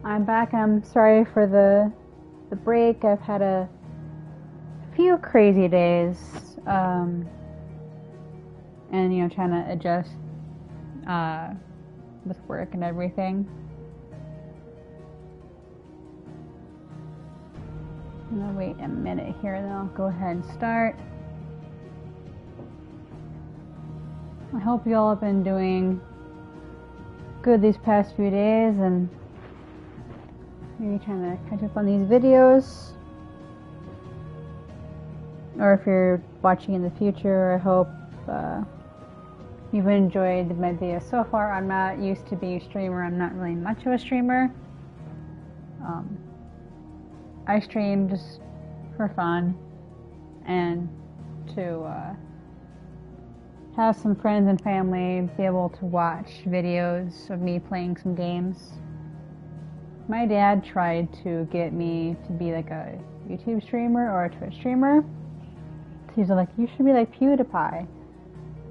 I'm back. I'm sorry for the break. I've had a few crazy days, and trying to adjust with work and everything. I'm gonna wait a minute here, and then I'll go ahead and start. I hope you all have been doing good these past few days, and maybe trying to catch up on these videos. Or if you're watching in the future, I hope you've enjoyed my videos so far. I'm not used to being a streamer. I'm not really much of a streamer. I stream just for fun and to have some friends and family be able to watch videos of me playing some games. My dad tried to get me to be like a YouTube streamer or a Twitch streamer. He's like, you should be like PewDiePie.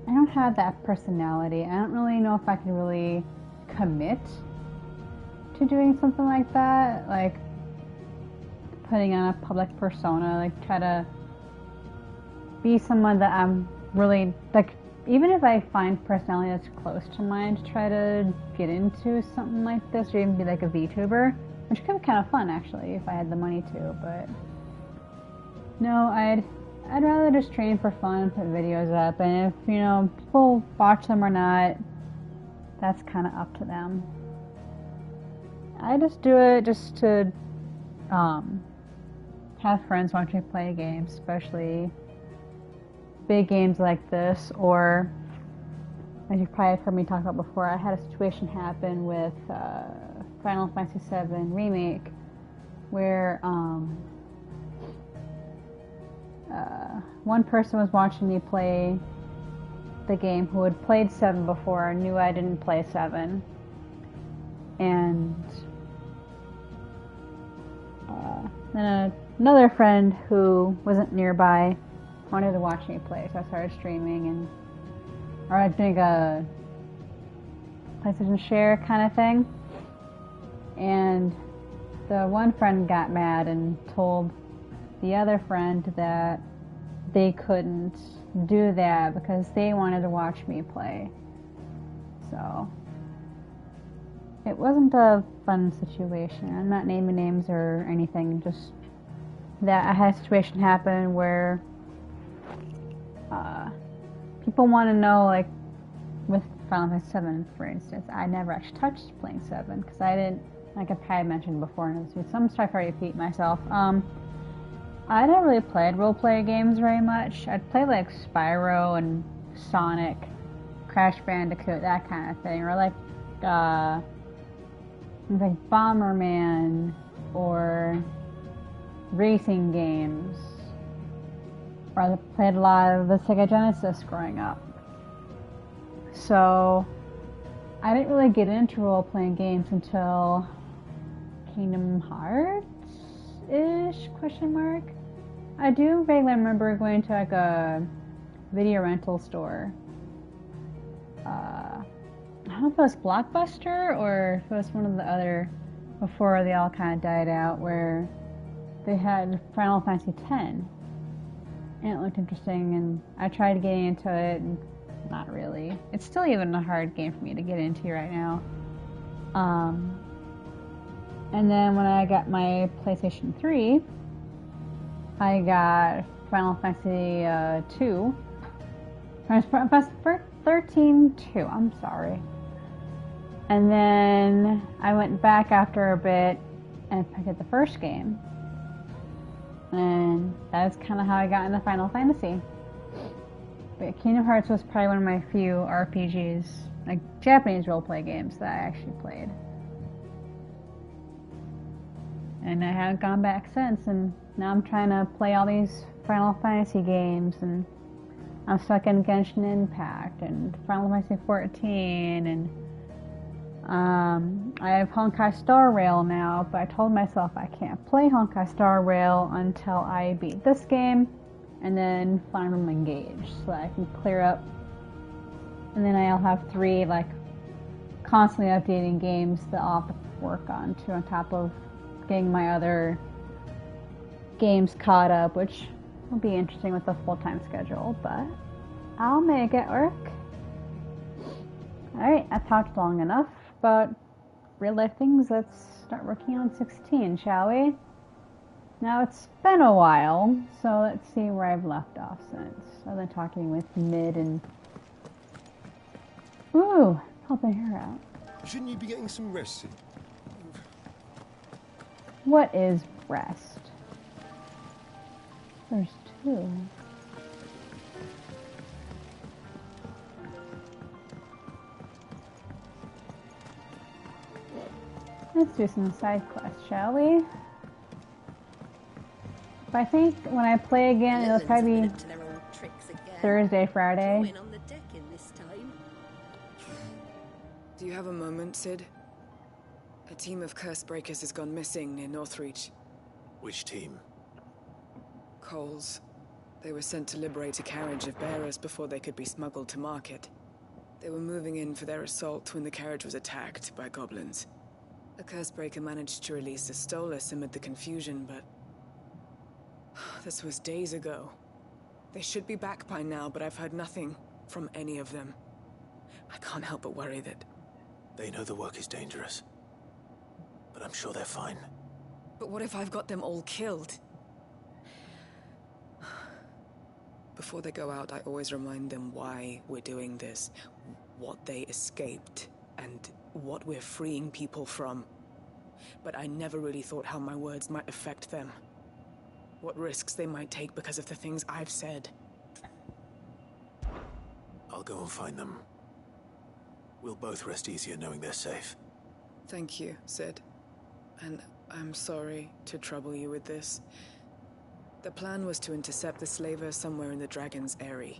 I don't have that personality. I don't really know if I can really commit to doing something like that. Like putting on a public persona, like try to be someone that I'm really, like, even if I find personality that's close to mine, to try to get into something like this, or even be like a VTuber, which could be kind of fun actually if I had the money to. But no, I'd rather just train for fun and put videos up, and if people watch them or not, that's kind of up to them. I just do it just to have friends watch me play games, especially big games like this, or as you've probably heard me talk about before, I had a situation happen with Final Fantasy VII Remake where one person was watching me play the game who had played 7 before and knew I didn't play 7, and then another friend who wasn't nearby wanted to watch me play, so I started streaming, or I think a PlayStation Share kind of thing, and the one friend got mad and told the other friend that they couldn't do that because they wanted to watch me play. So it wasn't a fun situation. I'm not naming names or anything, just that I had a situation happen where people want to know, like with Final Fantasy 7, for instance, I never actually touched playing 7 because I didn't, like I've had mentioned before in this video, so I'm sorry if I repeat myself. I never really played role-play games very much. I'd play like Spyro and Sonic, Crash Bandicoot, that kind of thing, or like Bomberman or racing games. Or I played a lot of the Sega Genesis growing up. So I didn't really get into role-playing games until Kingdom Hearts-ish, question mark. I do vaguely remember going to like a video rental store. I don't know if it was Blockbuster or if it was one of the other before they all kind of died out, where they had Final Fantasy X, and it looked interesting, and I tried getting into it, and not really. It's still even a hard game for me to get into right now. And then when I got my PlayStation 3, I got Final Fantasy 2. Final Fantasy 13 2, I'm sorry. And then I went back after a bit and picked up the first game. And that's kind of how I got into Final Fantasy. But Kingdom Hearts was probably one of my few RPGs, like Japanese roleplay games, that I actually played. And I haven't gone back since, and now I'm trying to play all these Final Fantasy games, and I'm stuck in Genshin Impact and Final Fantasy 14, and I have Honkai Star Rail now, but I told myself I can't play Honkai Star Rail until I beat this game and then Fire Emblem Engage, so that I can clear up, and then I'll have 3 like constantly updating games that I'll have to work on too, on top of getting my other games caught up, which will be interesting with the full-time schedule, but I'll make it work. Alright, I've talked long enough about real life things. Let's start working on 16, shall we? Now it's been a while, so let's see where I've left off since. I've been talking with Mid and... Ooh, helping her out. Shouldn't you be getting some rest? What is rest? There's two. Let's do some side quests, shall we? But I think when I play again, it'll probably be Thursday, Friday. Do you have a moment, Sid? A team of curse breakers has gone missing near Northreach. Which team? Coles. They were sent to liberate a carriage of bearers before they could be smuggled to market. They were moving in for their assault when the carriage was attacked by goblins. A cursebreaker managed to release a Stolas amid the confusion, but... this was days ago. They should be back by now, but I've heard nothing from any of them. I can't help but worry that... They know the work is dangerous. But I'm sure they're fine. But what if I've got them all killed? Before they go out, I always remind them why we're doing this, what they escaped, and what we're freeing people from. But I never really thought how my words might affect them. What risks they might take because of the things I've said. I'll go and find them. We'll both rest easier knowing they're safe. Thank you, Sid. And I'm sorry to trouble you with this. The plan was to intercept the slaver somewhere in the Dragon's Eyrie.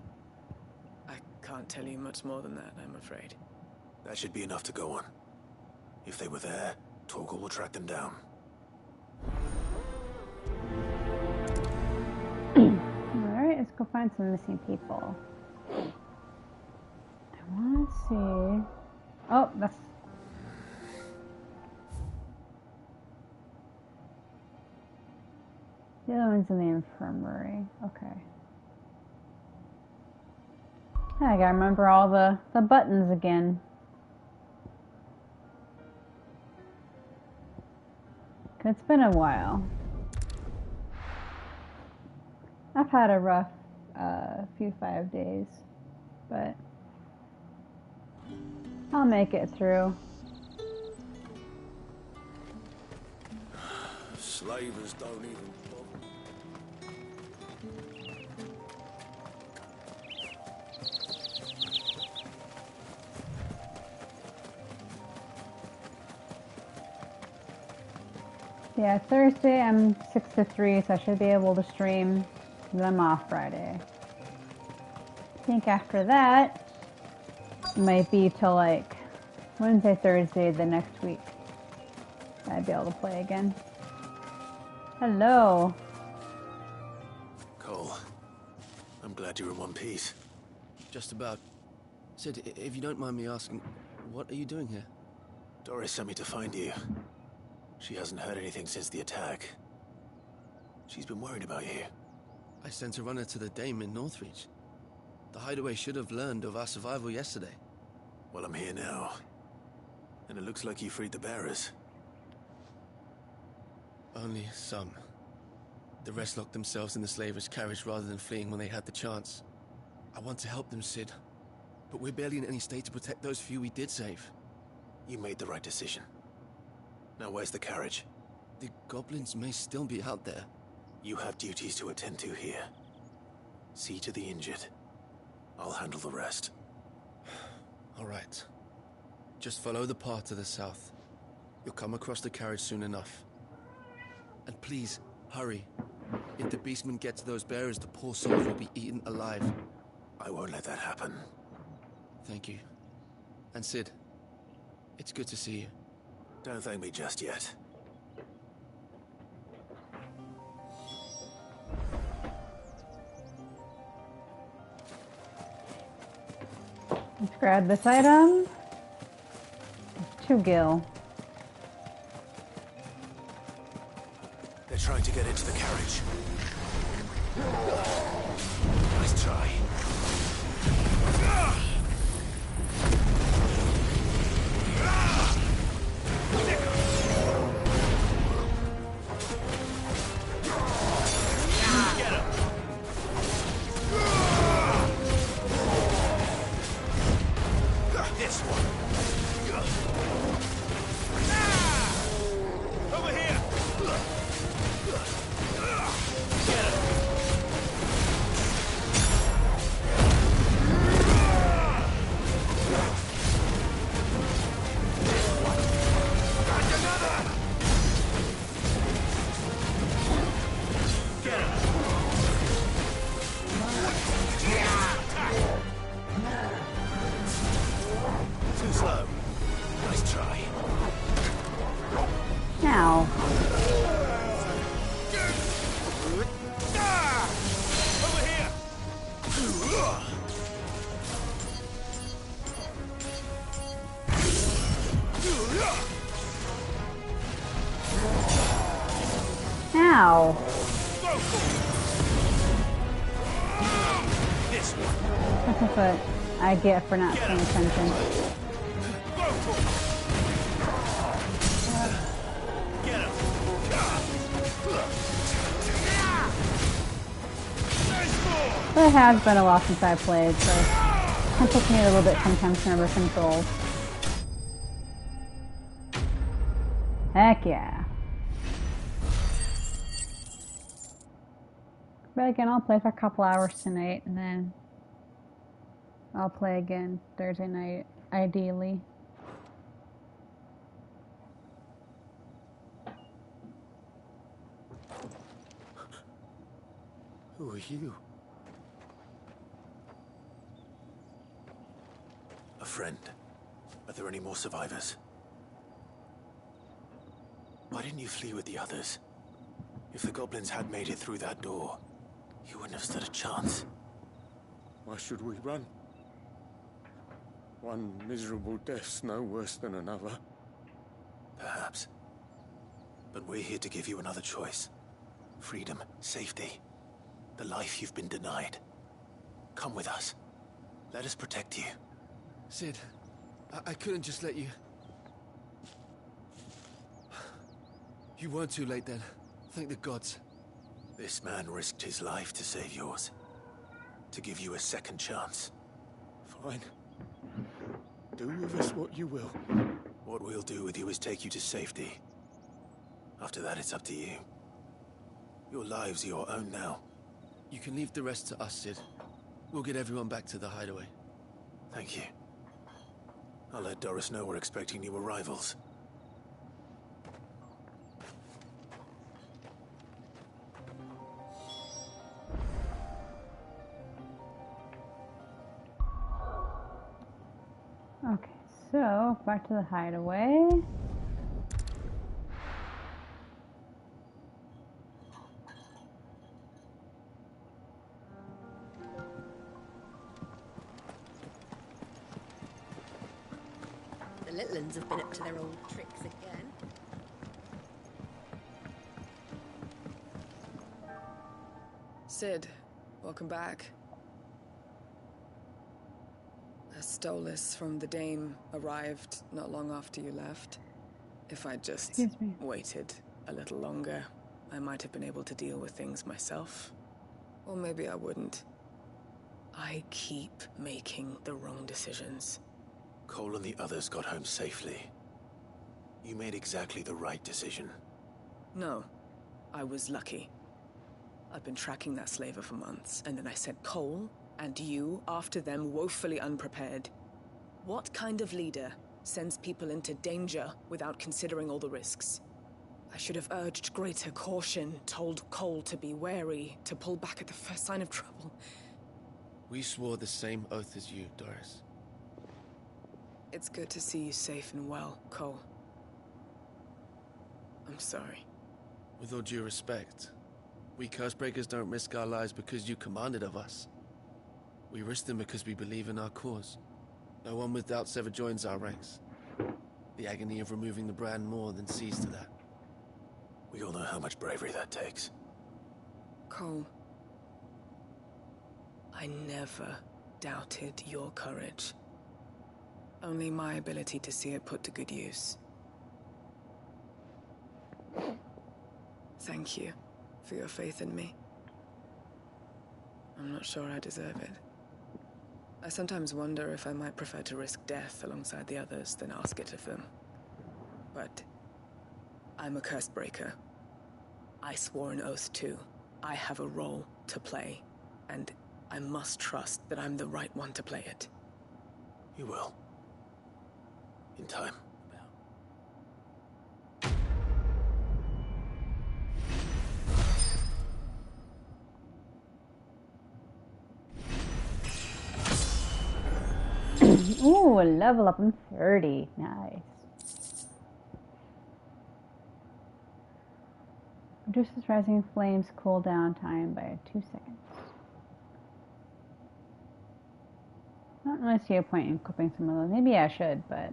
I can't tell you much more than that, I'm afraid. That should be enough to go on. If they were there, Torgal will track them down. Alright, let's go find some missing people. I want to see... Oh, that's... The other one's in the infirmary. Okay. I gotta remember all the buttons again. It's been a while. I've had a rough few 5 days, but I'll make it through. Slavers don't even bother. Yeah, Thursday I'm 6 to 3, so I should be able to stream. Then I'm off Friday. I think after that, it might be till like Wednesday, Thursday the next week. I'd be able to play again. Hello. Cole, I'm glad you're in one piece. Just about. Sid, if you don't mind me asking, what are you doing here? Doris sent me to find you. She hasn't heard anything since the attack. She's been worried about you. I sent a runner to the Dame in Northreach. The hideaway should have learned of our survival yesterday. Well, I'm here now. And it looks like you freed the bearers. Only some. The rest locked themselves in the slaver's carriage rather than fleeing when they had the chance. I want to help them, Sid. But we're barely in any state to protect those few we did save. You made the right decision. Now where's the carriage? The goblins may still be out there. You have duties to attend to here. See to the injured. I'll handle the rest. All right. Just follow the path to the south. You'll come across the carriage soon enough. And please, hurry. If the beastmen get to those bearers, the poor souls will be eaten alive. I won't let that happen. Thank you. And Sid, it's good to see you. Don't thank me just yet. Let's grab this item. 2 gil. trying to get into the carriage. Nice try. Get him! This one. Over here! Get him! Too slow. Nice try. Now. Over here! Now. This one. That's what I get for not paying attention. Get him! But it has been a while since I played, so it takes me a little bit sometimes to remember controls. Heck yeah. But again, I'll play for a couple hours tonight, and then I'll play again Thursday night, ideally. Who are you? A friend. Are there any more survivors? Why didn't you flee with the others? If the goblins had made it through that door, you wouldn't have stood a chance. Why should we run? One miserable death's no worse than another. Perhaps. But we're here to give you another choice. Freedom, safety, the life you've been denied. Come with us. Let us protect you. Sid, I couldn't just let you... You weren't too late then. Thank the gods. This man risked his life to save yours. To give you a second chance. Fine. Do with us what you will. What we'll do with you is take you to safety. After that, it's up to you. Your lives are your own now. You can leave the rest to us, Sid. We'll get everyone back to the hideaway. Thank you. I'll let Doris know we're expecting new arrivals. Okay, so back to the hideaway. The little uns have been up to their old tricks again. Sid, welcome back. A Stolas from the Dame arrived not long after you left. If I'd just Excuse me. waited a little longer, I might have been able to deal with things myself. Or maybe I wouldn't. I keep making the wrong decisions. Cole and the others got home safely. You made exactly the right decision. No, I was lucky. I've been tracking that slaver for months, and then I sent Cole and you after them woefully unprepared. What kind of leader sends people into danger without considering all the risks? I should have urged greater caution, told Cole to be wary, to pull back at the first sign of trouble. We swore the same oath as you, Doris. It's good to see you safe and well, Cole. I'm sorry. With all due respect, we Cursebreakers don't risk our lives because you commanded of us. We risk them because we believe in our cause. No one with doubts ever joins our ranks. The agony of removing the brand more than sees to that. We all know how much bravery that takes. Cole, I never doubted your courage. Only my ability to see it put to good use. Thank you for your faith in me. I'm not sure I deserve it. I sometimes wonder if I might prefer to risk death alongside the others than ask it of them. But I'm a curse breaker. I swore an oath too. I have a role to play, and I must trust that I'm the right one to play it. You will. In time. Ooh, a level up in 30. Nice. Reduces rising flames cooldown time by 2 seconds. I don't really see a point in equipping some of those. Maybe I should, but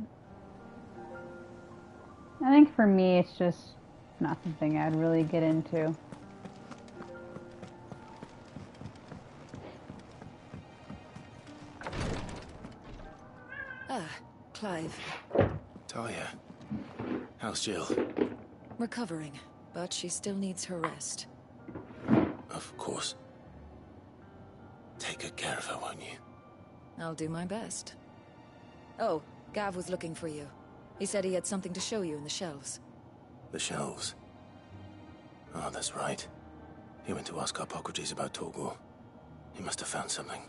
I think for me it's just not something I'd really get into. Ah, Clive. Talia. How's Jill? Recovering, but she still needs her rest. Of course. Take good care of her, won't you? I'll do my best. Oh, Gav was looking for you. He said he had something to show you in the shelves. The shelves. Oh, that's right. He went to ask Hippocrates about Torgor. He must have found something.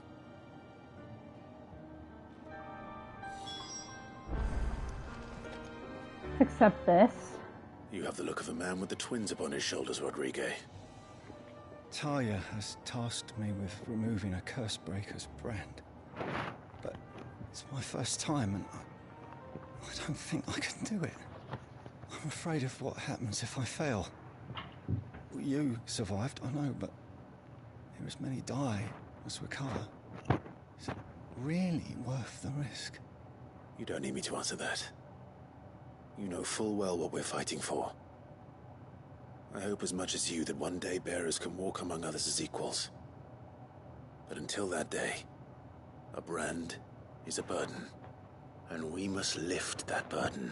Accept this. You have the look of a man with the twins upon his shoulders, Rodrigue. Talia has tasked me with removing a curse breaker's brand. But it's my first time, and I don't think I can do it. I'm afraid of what happens if I fail. You survived, I know, but there as many die as recover. Is it really worth the risk? You don't need me to answer that. You know full well what we're fighting for. I hope as much as you that one day bearers can walk among others as equals. But until that day, a brand is a burden, and we must lift that burden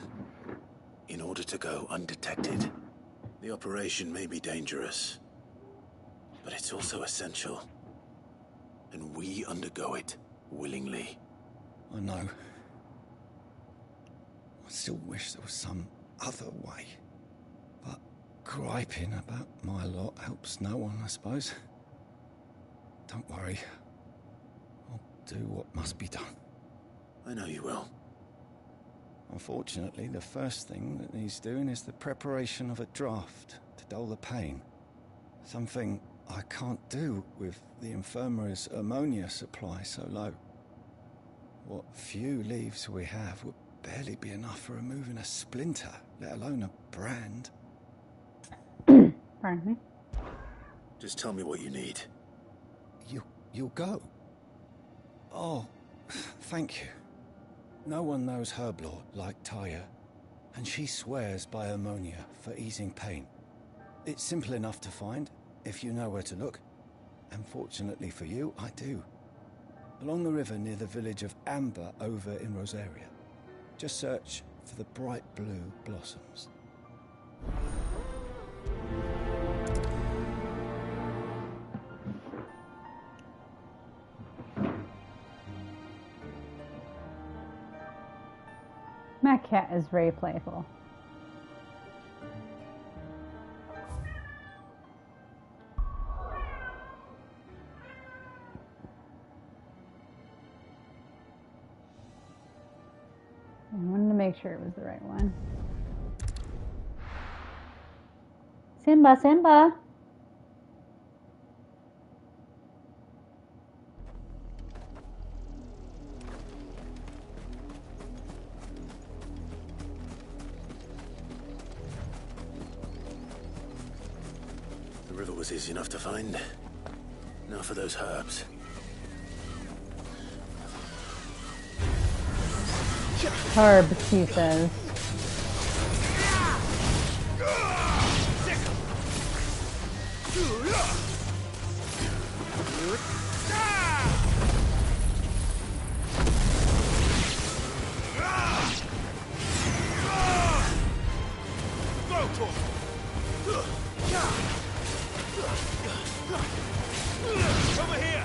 in order to go undetected. The operation may be dangerous, but it's also essential, and we undergo it willingly. I know. I still wish there was some other way. But griping about my lot helps no one, I suppose. Don't worry. I'll do what must be done. I know you will. Unfortunately, the first thing that needs doing is the preparation of a draft to dull the pain. Something I can't do with the infirmary's ammonia supply so low. What few leaves we have would barely be enough for removing a splinter, let alone a brand. Pardon me? Just tell me what you need. You'll go? Oh, thank you. No one knows Herblore like Talia, and she swears by ammonia for easing pain. It's simple enough to find, if you know where to look. And fortunately for you, I do. Along the river near the village of Amber over in Rosaria. Just search for the bright blue blossoms. My cat is very playful. I wanted to make sure it was the right one. Simba, Simba! The river was easy enough to find. Now for those herbs. Herbs, he says. Over here!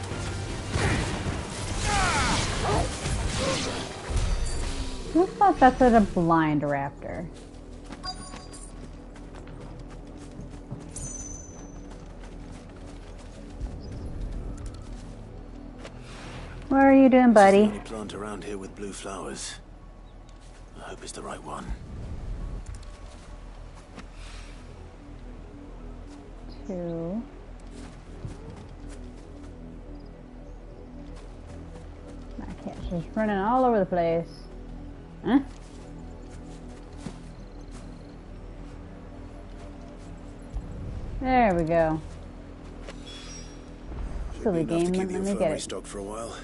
Who thought that's a blind raptor? What are you doing, buddy? This is the only plant around here with blue flowers. I hope it's the right one. Two. My cat's just running all over the place. Huh? There we go. Silly game, let me get it. Stocked for a while.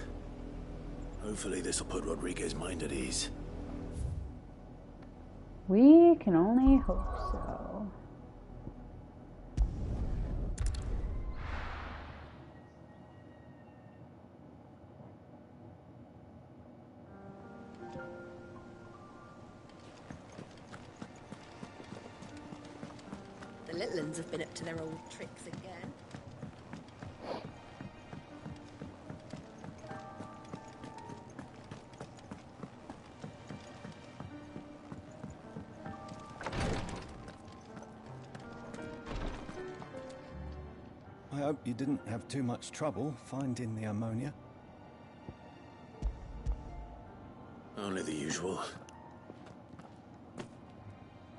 Hopefully this will put Rodriguez's mind at ease. We can only hope so. The little ones have been up to their old tricks again. I hope you didn't have too much trouble finding the ammonia. Only the usual.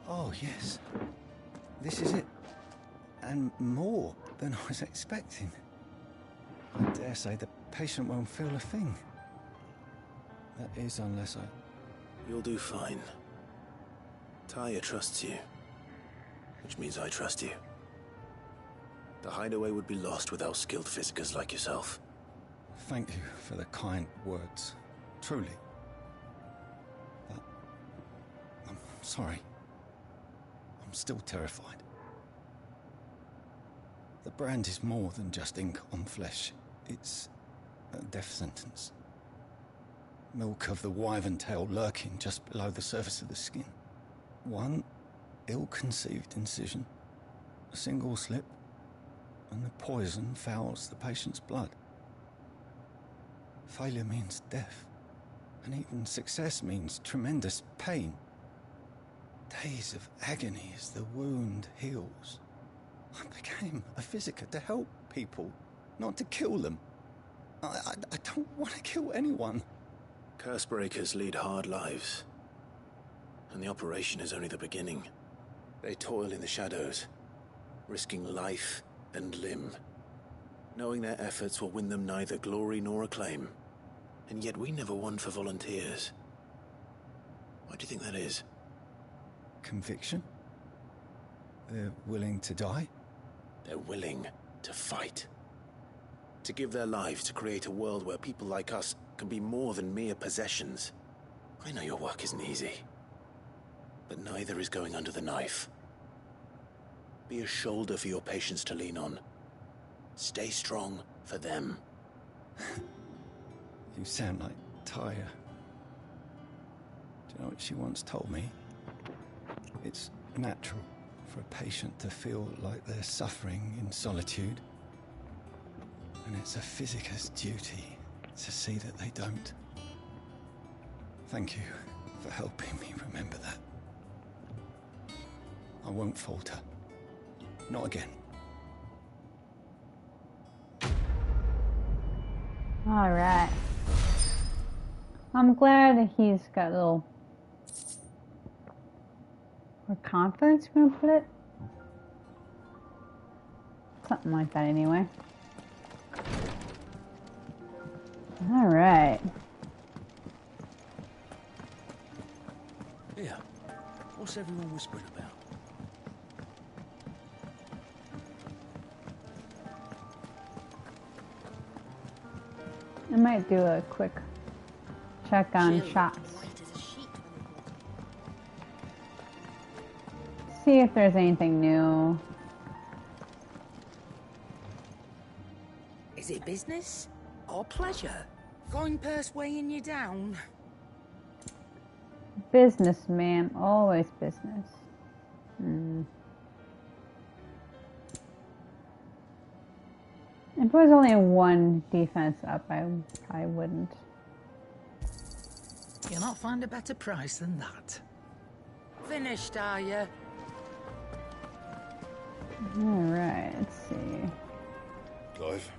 Oh, yes. This is it. And more than I was expecting. I dare say the patient won't feel a thing. That is, unless I... You'll do fine. Taya trusts you. Which means I trust you. The hideaway would be lost without skilled physicers like yourself. Thank you for the kind words. Truly. But... I'm sorry. I'm still terrified. The brand is more than just ink on flesh. It's a death sentence. Milk of the wyvern tail lurking just below the surface of the skin. One ill-conceived incision, a single slip, and the poison fouls the patient's blood. Failure means death, and even success means tremendous pain. Days of agony as the wound heals. I became a physiker to help people, not to kill them. I don't want to kill anyone. Curse breakers lead hard lives. And the operation is only the beginning. They toil in the shadows, risking life and limb, knowing their efforts will win them neither glory nor acclaim. And yet we never won for volunteers. Why do you think that is? Conviction? They're willing to die? They're willing to fight. To give their lives to create a world where people like us can be more than mere possessions. I know your work isn't easy, but neither is going under the knife. Be a shoulder for your patients to lean on. Stay strong for them. You sound like Taya. Do you know what she once told me? It's natural for a patient to feel like they're suffering in solitude. And it's a physiker's duty to see that they don't. Thank you for helping me remember that. I won't falter. Not again. All right. I'm glad that he's got a little more confidence, we're gonna put it. Something like that anyway. All right. Yeah. What's everyone whispering about? I might do a quick check on shots. See if there's anything new. Is it business or pleasure? Going purse weighing you down? Business, ma'am. Always business. If it was only one defense up, I wouldn't. You'll not find a better price than that. Finished, are you? Alright, let's see. Clive.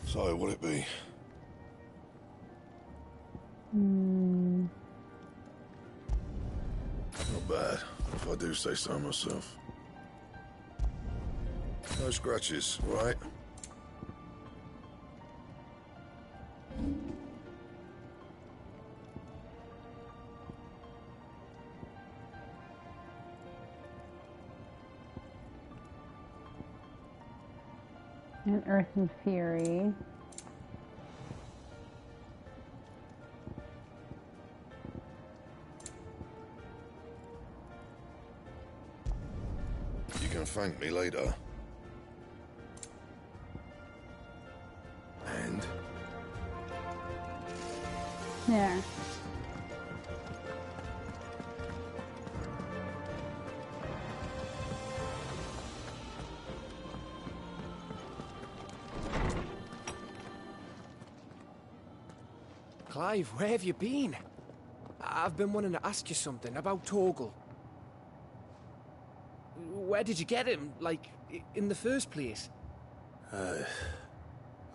So, what'll it be? Not bad, if I do say so myself. No scratches, right? And Earth and Fury. You can thank me later. And? Yeah. Clive, where have you been? I've been wanting to ask you something about Torgal. Where did you get him, like, in the first place?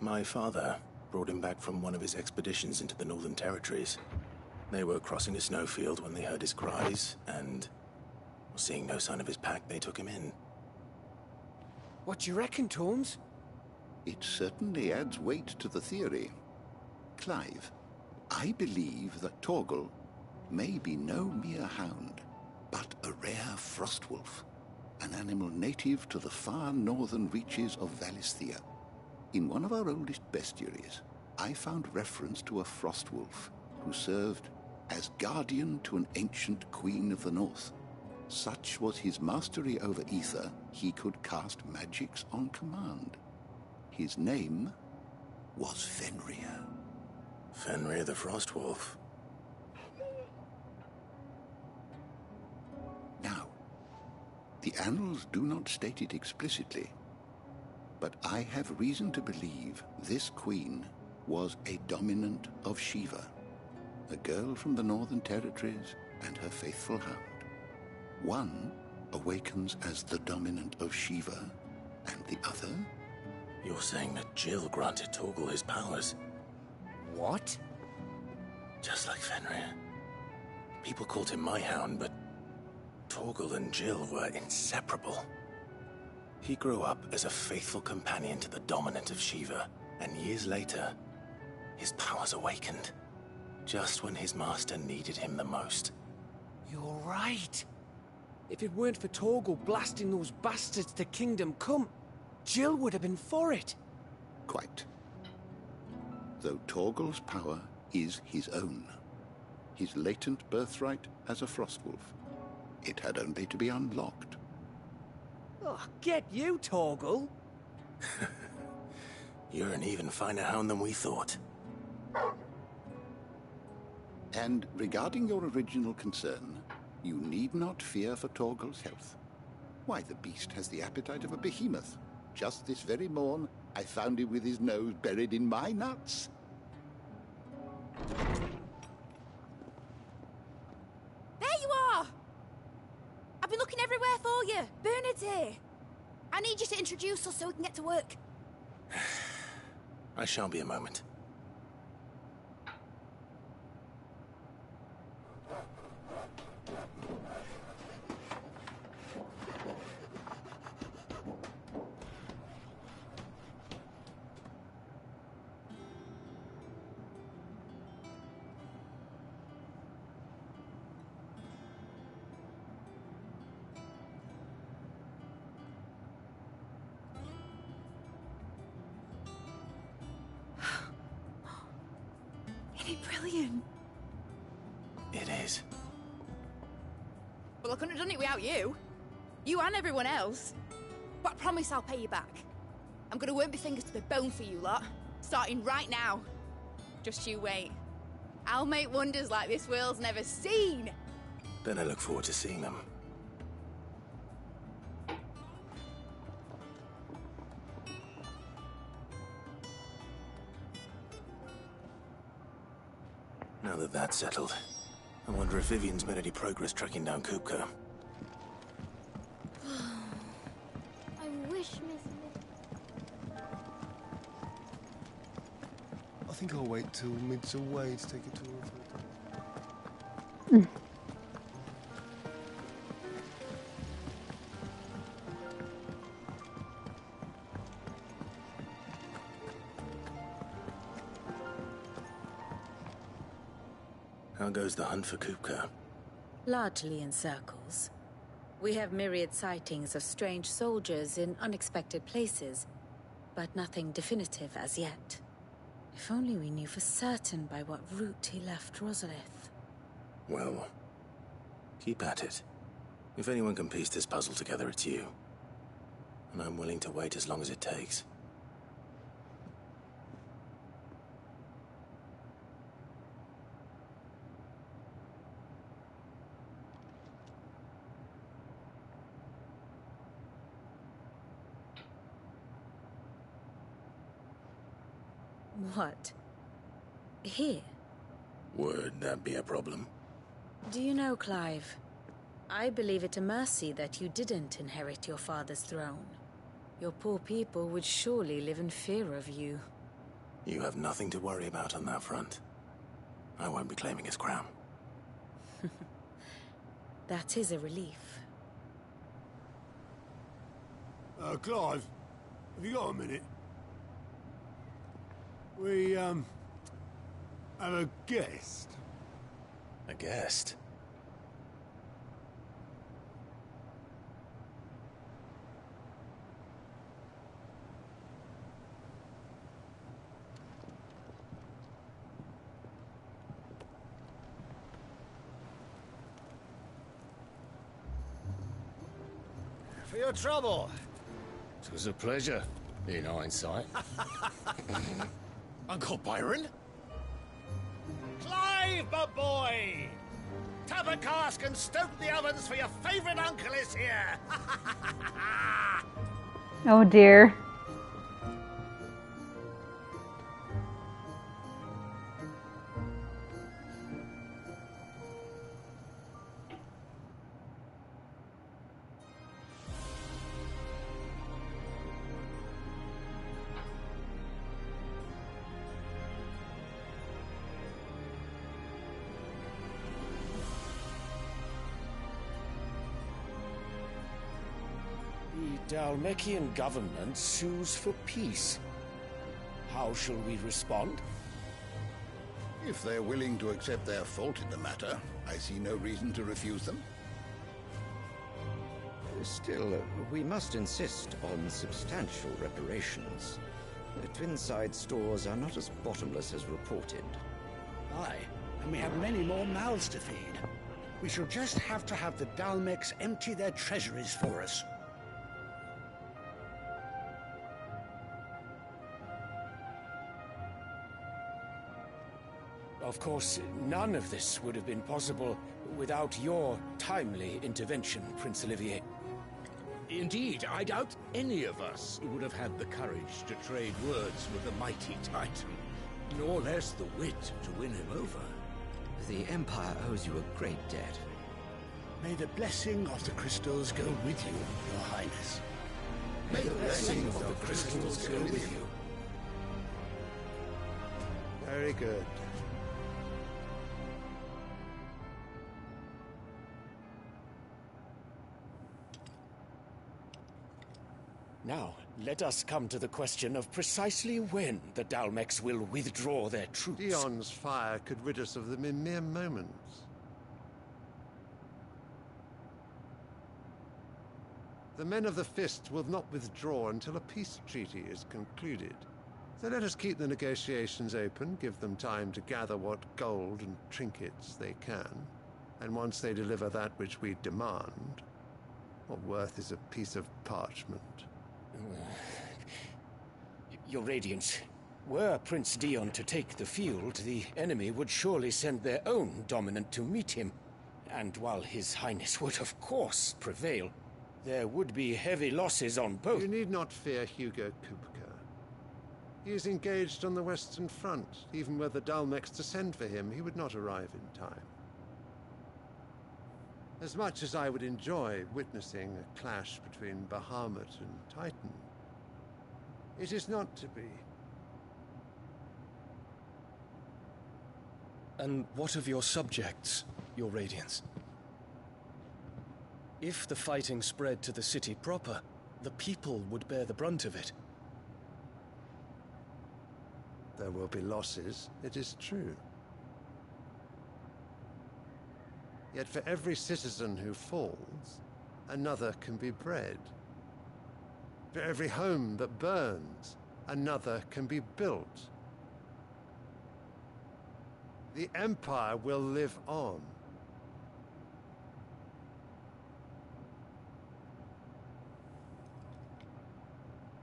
My father brought him back from one of his expeditions into the Northern Territories. They were crossing a snowfield when they heard his cries, and seeing no sign of his pack, they took him in. What do you reckon, Tomes? It certainly adds weight to the theory. Clive, I believe that Torgal may be no mere hound, but a rare frostwolf, an animal native to the far northern reaches of Valisthea. In one of our oldest bestiaries, I found reference to a frostwolf who served as guardian to an ancient queen of the north. Such was his mastery over ether, he could cast magics on command. His name was Fenrir. Fenrir the Frostwolf. Now, the annals do not state it explicitly, but I have reason to believe this queen was a dominant of Shiva, a girl from the Northern Territories and her faithful hound. One awakens as the dominant of Shiva, and the other? You're saying that Jill granted Torgal his powers? What? Just like Fenrir. People called him my hound, but Torgal and Jill were inseparable. He grew up as a faithful companion to the dominant of Shiva, and years later, his powers awakened, just when his master needed him the most. You're right. If it weren't for Torgal blasting those bastards to Kingdom Come, Jill would have been for it. Quite. Though Torgal's power is his own, his latent birthright as a Frostwolf, it had only to be unlocked. Oh, get you, Torgal! You're an even finer hound than we thought. And regarding your original concern, you need not fear for Torgal's health. Why, the beast has the appetite of a behemoth. Just this very morn, I found him with his nose buried in my nuts. There you are! I've been looking everywhere for you. Bernard's here. I need you to introduce us so we can get to work. I shan't be a moment. Brilliant. It is. Well, I couldn't have done it without you. You and everyone else. But I promise I'll pay you back. I'm gonna work my fingers to the bone for you lot. Starting right now. Just you wait. I'll make wonders like this world's never seen. Then I look forward to seeing them. Now that that's settled, I wonder if Vivian's made any progress tracking down Kupka. I wish Miss... I think I'll wait till mid's away to take a tour of her. How goes the hunt for Kupka? Largely in circles. We have myriad sightings of strange soldiers in unexpected places, but nothing definitive as yet. If only we knew for certain by what route he left Rosalith. Well, keep at it. If anyone can piece this puzzle together, it's you. And I'm willing to wait as long as it takes. What? Here? Would that be a problem? Do you know, Clive? I believe it a mercy that you didn't inherit your father's throne. Your poor people would surely live in fear of you. You have nothing to worry about on that front. I won't be claiming his crown. That is a relief. Clive, have you got a minute? We, have a guest. A guest? For your trouble. It was a pleasure, in hindsight. Uncle Byron? Clive, my boy! Tap a cask and stoke the ovens for your favorite uncle is here! Oh dear. The Dalmekian government sues for peace. How shall we respond? If they're willing to accept their fault in the matter, I see no reason to refuse them. Still, we must insist on substantial reparations. The Twinside stores are not as bottomless as reported. Aye, and we have many more mouths to feed. We shall just have to have the Dalmecs empty their treasuries for us. Of course, none of this would have been possible without your timely intervention, Prince Olivier. Indeed, I doubt any of us would have had the courage to trade words with the mighty Titan, nor less the wit to win him over. The Empire owes you a great debt. May the blessing of the crystals go with you, Your Highness. May the blessing of the crystals go with you. Very good. Now, let us come to the question of precisely when the Dalmecs will withdraw their troops. Dion's fire could rid us of them in mere moments. The men of the Fist will not withdraw until a peace treaty is concluded. So let us keep the negotiations open, give them time to gather what gold and trinkets they can, and once they deliver that which we demand, what worth is a piece of parchment? Your Radiance, were Prince Dion to take the field, the enemy would surely send their own dominant to meet him. And while His Highness would of course prevail, there would be heavy losses on both. You need not fear Hugo Kupka. He is engaged on the Western Front. Even were the Dalmex to send for him, he would not arrive in time. As much as I would enjoy witnessing a clash between Bahamut and Titan, it is not to be. And what of your subjects, Your Radiance? If the fighting spread to the city proper, the people would bear the brunt of it. There will be losses, it is true. Yet for every citizen who falls, another can be bred. For every home that burns, another can be built. The Empire will live on.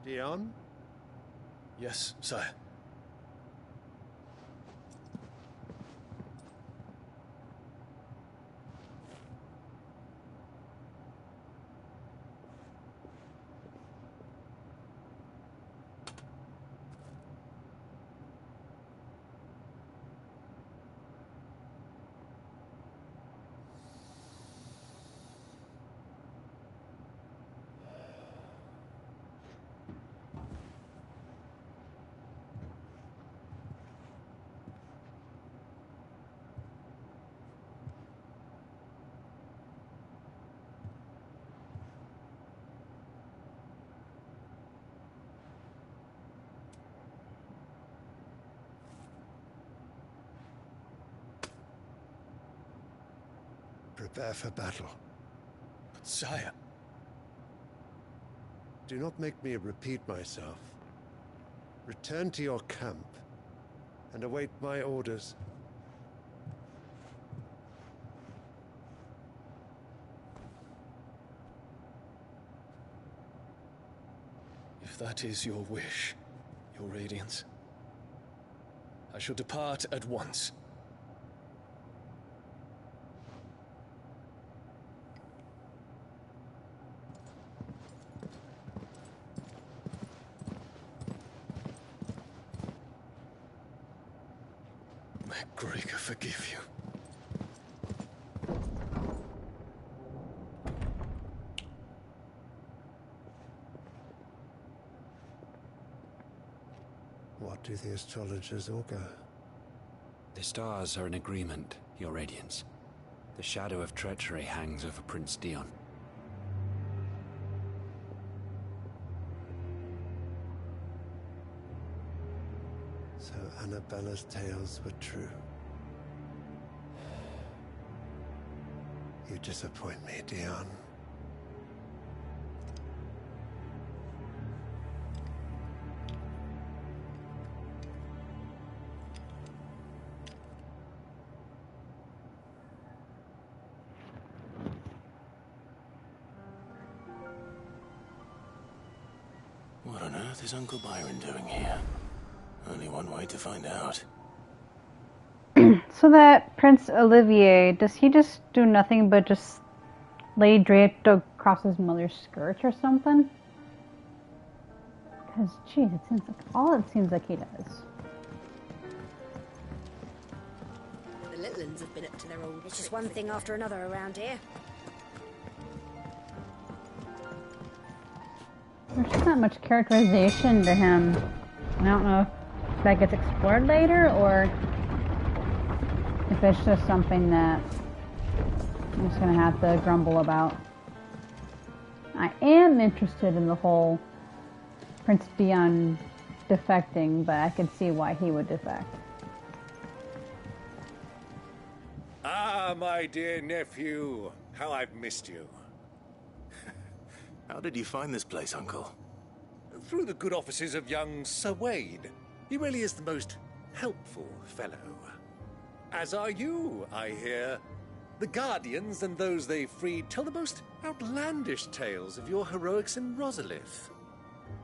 Dion? Yes, sire. Prepare for battle. But sire... Do not make me repeat myself. Return to your camp and await my orders. If that is your wish, Your Radiance, I shall depart at once. May Gregor forgive you. What do the astrologers augur? The stars are in agreement, Your Radiance. The shadow of treachery hangs over Prince Dion. So Annabella's tales were true. You disappoint me, Dion. What on earth is Uncle Byron doing here? Only one way to find out. So that Prince Olivier, does he just do nothing but just lay draped across his mother's skirt or something? Because, geez, it seems like he does. The little ones have been up to their old... It's just one thing after another around here. There's just not much characterization to him. I don't know if that gets explored later or if it's just something that I'm just gonna have to grumble about. I am interested in the whole Prince Dion defecting, but I could see why he would defect. Ah, my dear nephew, how I've missed you. How did you find this place, Uncle? Through the good offices of young Sir Wade. He really is the most helpful fellow. As are you, I hear. The Guardians and those they freed tell the most outlandish tales of your heroics in Rosalith.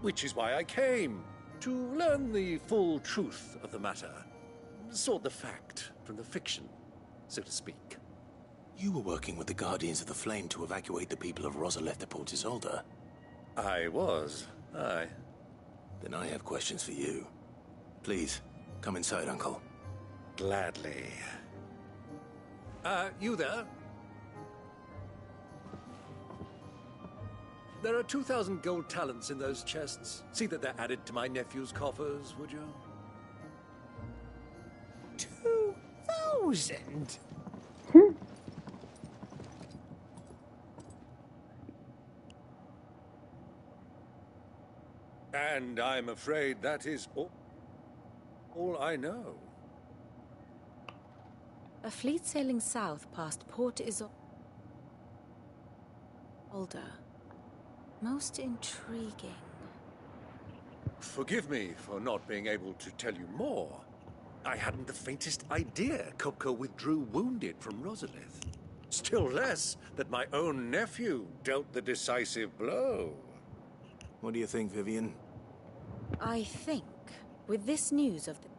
Which is why I came, to learn the full truth of the matter. Sort the fact from the fiction, so to speak. You were working with the Guardians of the Flame to evacuate the people of Rosalith to Port Isolde. I was, aye. Then I have questions for you. Please, come inside, Uncle. Gladly. You there? There are 2,000 gold talents in those chests. See that they're added to my nephew's coffers, would you? 2,000? And I'm afraid that is all I know. A fleet sailing south past Port Isolde. Most intriguing. Forgive me for not being able to tell you more. I hadn't the faintest idea Kupka withdrew wounded from Rosalith. Still less that my own nephew dealt the decisive blow. What do you think, Vivian? I think, with this news of the...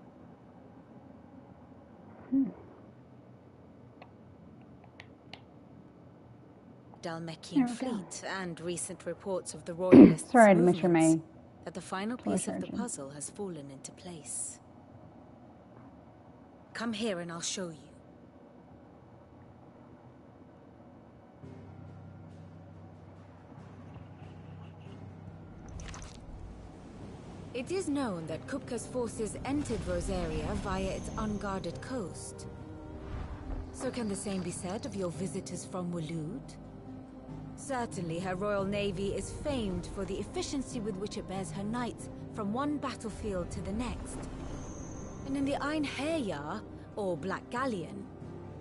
Dalmekian fleet and recent reports of the Royalists' Sorry to miss your movements, May. that the final piece of the puzzle has fallen into place. Come here and I'll show you. It is known that Kupka's forces entered Rosaria via its unguarded coast. So can the same be said of your visitors from Waloed? Certainly her Royal Navy is famed for the efficiency with which it bears her knights from one battlefield to the next. And in the Einherjar, or Black Galleon,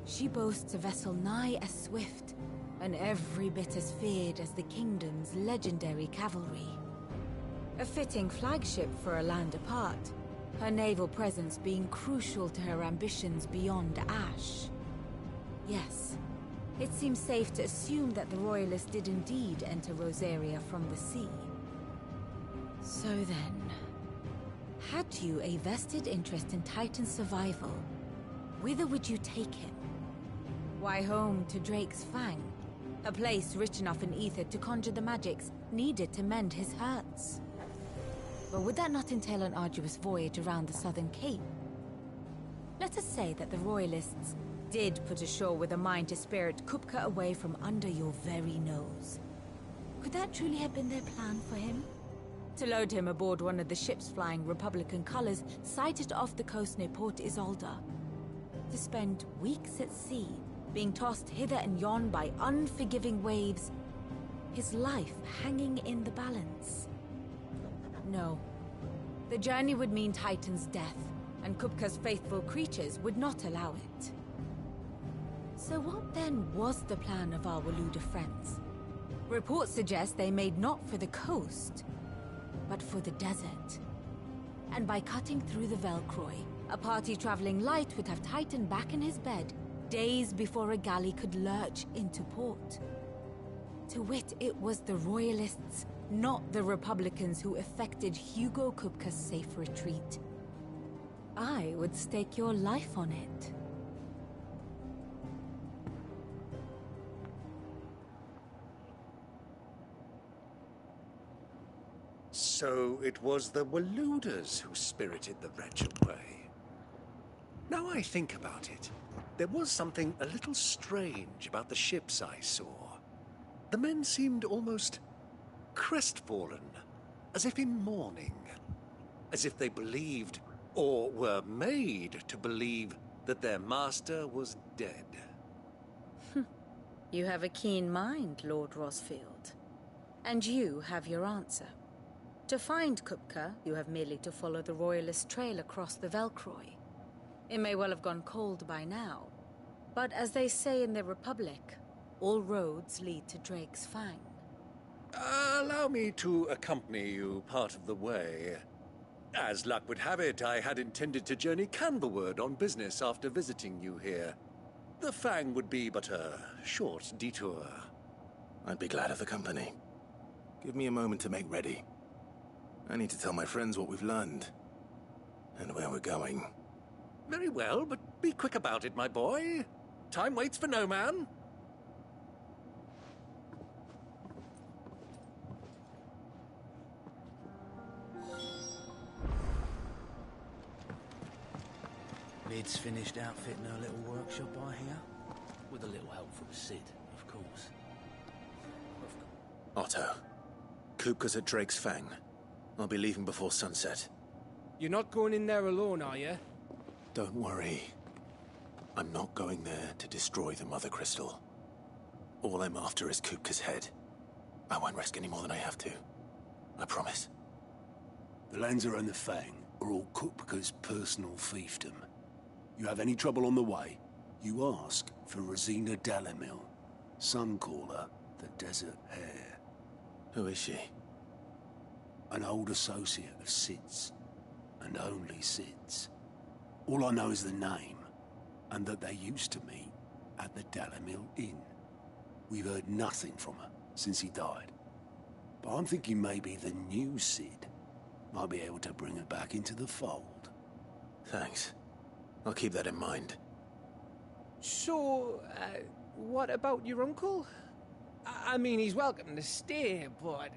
she boasts a vessel nigh as swift and every bit as feared as the kingdom's legendary cavalry. A fitting flagship for a land apart, her naval presence being crucial to her ambitions beyond Ash. Yes, it seems safe to assume that the Royalists did indeed enter Rosaria from the sea. So then, had you a vested interest in Titan's survival, whither would you take him? Why, home to Drake's Fang, a place rich enough in ether to conjure the magics needed to mend his hurts. But would that not entail an arduous voyage around the southern cape? Let us say that the Royalists did put ashore with a mind to spirit Kupka away from under your very nose. Could that truly have been their plan for him? To load him aboard one of the ships flying Republican colors sighted off the coast near Port Isolde. To spend weeks at sea, being tossed hither and yon by unforgiving waves, his life hanging in the balance. No. The journey would mean Titan's death, and Kupka's faithful creatures would not allow it. So what then was the plan of our Waluda friends? Reports suggest they made not for the coast, but for the desert. And by cutting through the Velcroy, a party traveling light would have Titan back in his bed days before a galley could lurch into port. To wit, it was the Royalists, not the Republicans, who effected Hugo Kupka's safe retreat. I would stake your life on it. So it was the Waluders who spirited the wretch away. Now I think about it, there was something a little strange about the ships I saw. The men seemed almost crestfallen, as if in mourning, as if they believed, or were made to believe, that their master was dead. You have a keen mind, Lord Rosfield. And you have your answer. To find Kupka, you have merely to follow the Royalist trail across the Velcroy. It may well have gone cold by now, but as they say in the Republic, all roads lead to Drake's Fang. Allow me to accompany you part of the way. As luck would have it, I had intended to journey Canberward on business after visiting you here. The Fang would be but a short detour. I'd be glad of the company. Give me a moment to make ready. I need to tell my friends what we've learned, and where we're going. Very well, but be quick about it, my boy. Time waits for no man. Kid's finished outfitting her little workshop, I hear. With a little help from Sid, of course. Otto, Kupka's at Drake's Fang. I'll be leaving before sunset. You're not going in there alone, are you? Don't worry. I'm not going there to destroy the Mother Crystal. All I'm after is Kupka's head. I won't risk any more than I have to. I promise. The Lancer and the Fang are all Kupka's personal fiefdom. You have any trouble on the way, you ask for Rosina Dalamil. Some call her the Desert Hare. Who is she? An old associate of Sid's, and only Sid's. All I know is the name, and that they used to meet at the Dalamil Inn. We've heard nothing from her since he died. But I'm thinking maybe the new Sid might be able to bring her back into the fold. Thanks. I'll keep that in mind. So, what about your uncle? I mean, he's welcome to stay, but...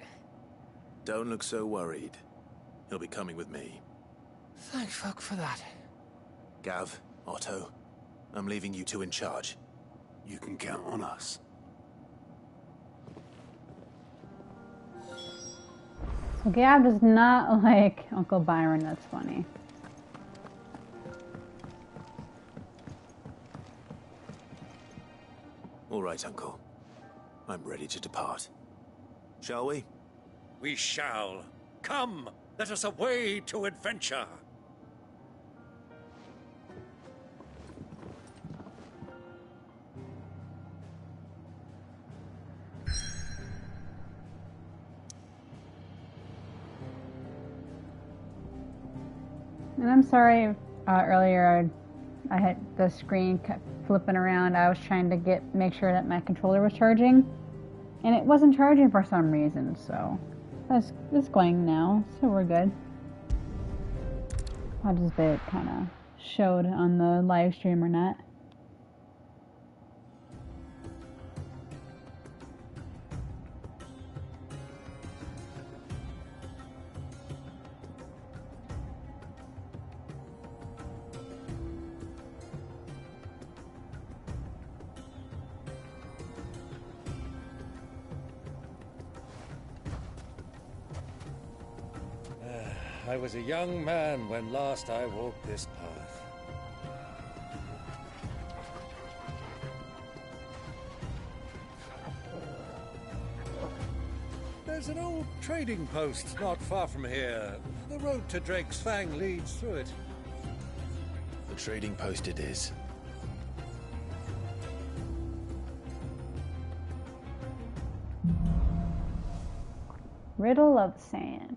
Don't look so worried. He'll be coming with me. Thank fuck for that. Gav, Otto, I'm leaving you two in charge. You can count on us. Gav does not like Uncle Byron, that's funny. All right, Uncle. I'm ready to depart. Shall we? We shall. Come, let us away to adventure. And I'm sorry, earlier I had the screen kept flipping around. I was trying to make sure that my controller was charging, and it wasn't charging for some reason, so it's going now, so we're good. How does it kind of showed on the live stream or not? I was a young man when last I walked this path. There's an old trading post not far from here. The road to Drake's Fang leads through it. The trading post it is. Riddle of Sands.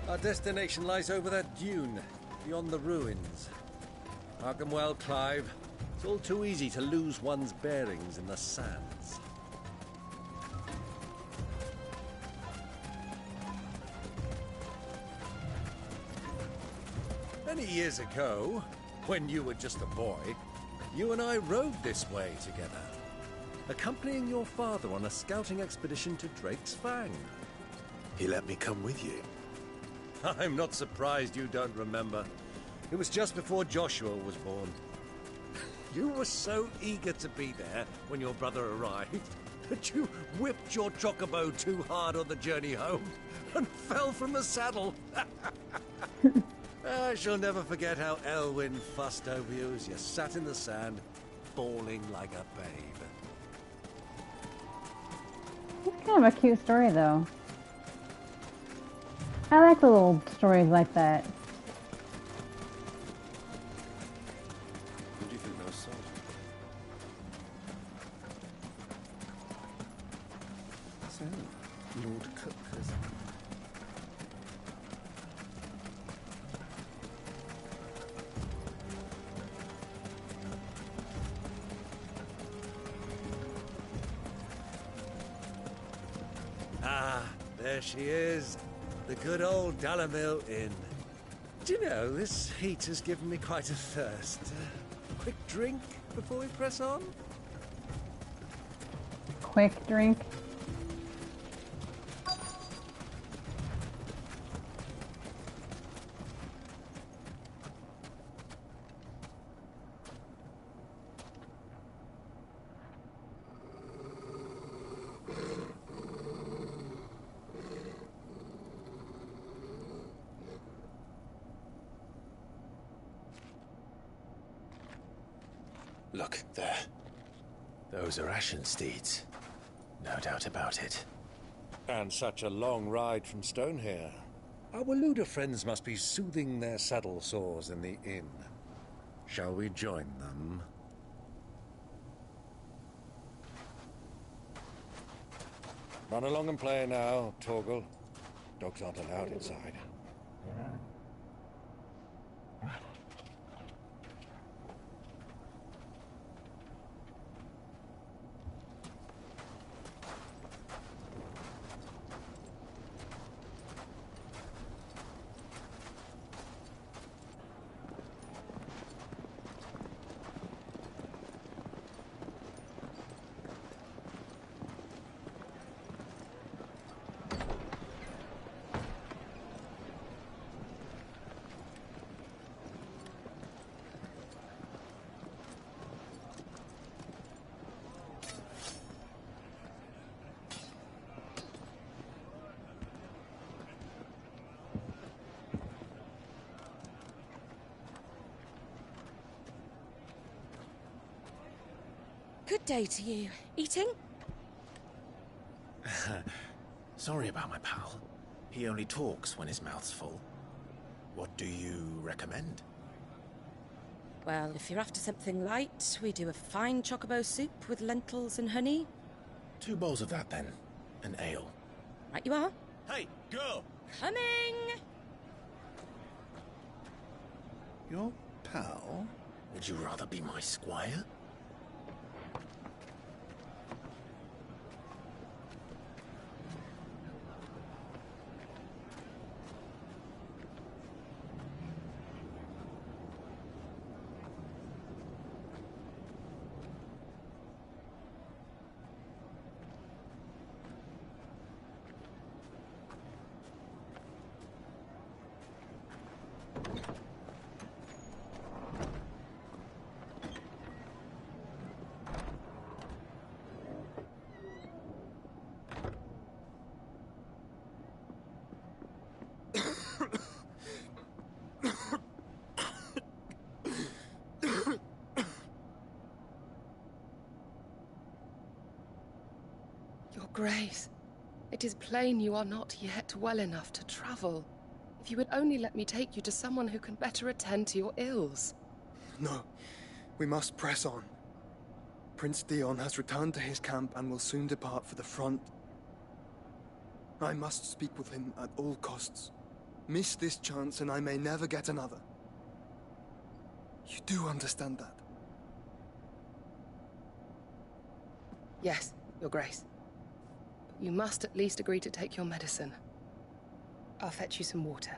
Our destination lies over that dune, beyond the ruins. Mark 'em well, Clive. It's all too easy to lose one's bearings in the sands. Many years ago, when you were just a boy, you and I rode this way together, accompanying your father on a scouting expedition to Drake's Fang. He let me come with you. I'm not surprised you don't remember. It was just before Joshua was born. You were so eager to be there when your brother arrived that you whipped your chocobo too hard on the journey home and fell from the saddle. I shall never forget how Elwyn fussed over you as you sat in the sand, bawling like a babe. It's kind of a cute story, though. I like little stories like that. Who do you think those soldiers? So, Lord Kupka's. Ah, there she is. The good old Dalamil Inn. Do you know, this heat has given me quite a thirst. Quick drink before we press on? Quick drink. Look, there. Those are Ashen steeds. No doubt about it. And such a long ride from Stonehere. Our Luda friends must be soothing their saddle sores in the inn. Shall we join them? Run along and play now, Torgal. Dogs aren't allowed inside. Good day to you. Eating? Sorry about my pal. He only talks when his mouth's full. What do you recommend? Well, if you're after something light, we do a fine chocobo soup with lentils and honey. 2 bowls of that, then. An ale. Right you are. Hey, girl! Coming! Your pal? Would you rather be my squire? Your Grace, it is plain you are not yet well enough to travel. If you would only let me take you to someone who can better attend to your ills. No, we must press on. Prince Dion has returned to his camp and will soon depart for the front. I must speak with him at all costs. Miss this chance and I may never get another. You do understand that? Yes, Your Grace. But you must at least agree to take your medicine. I'll fetch you some water.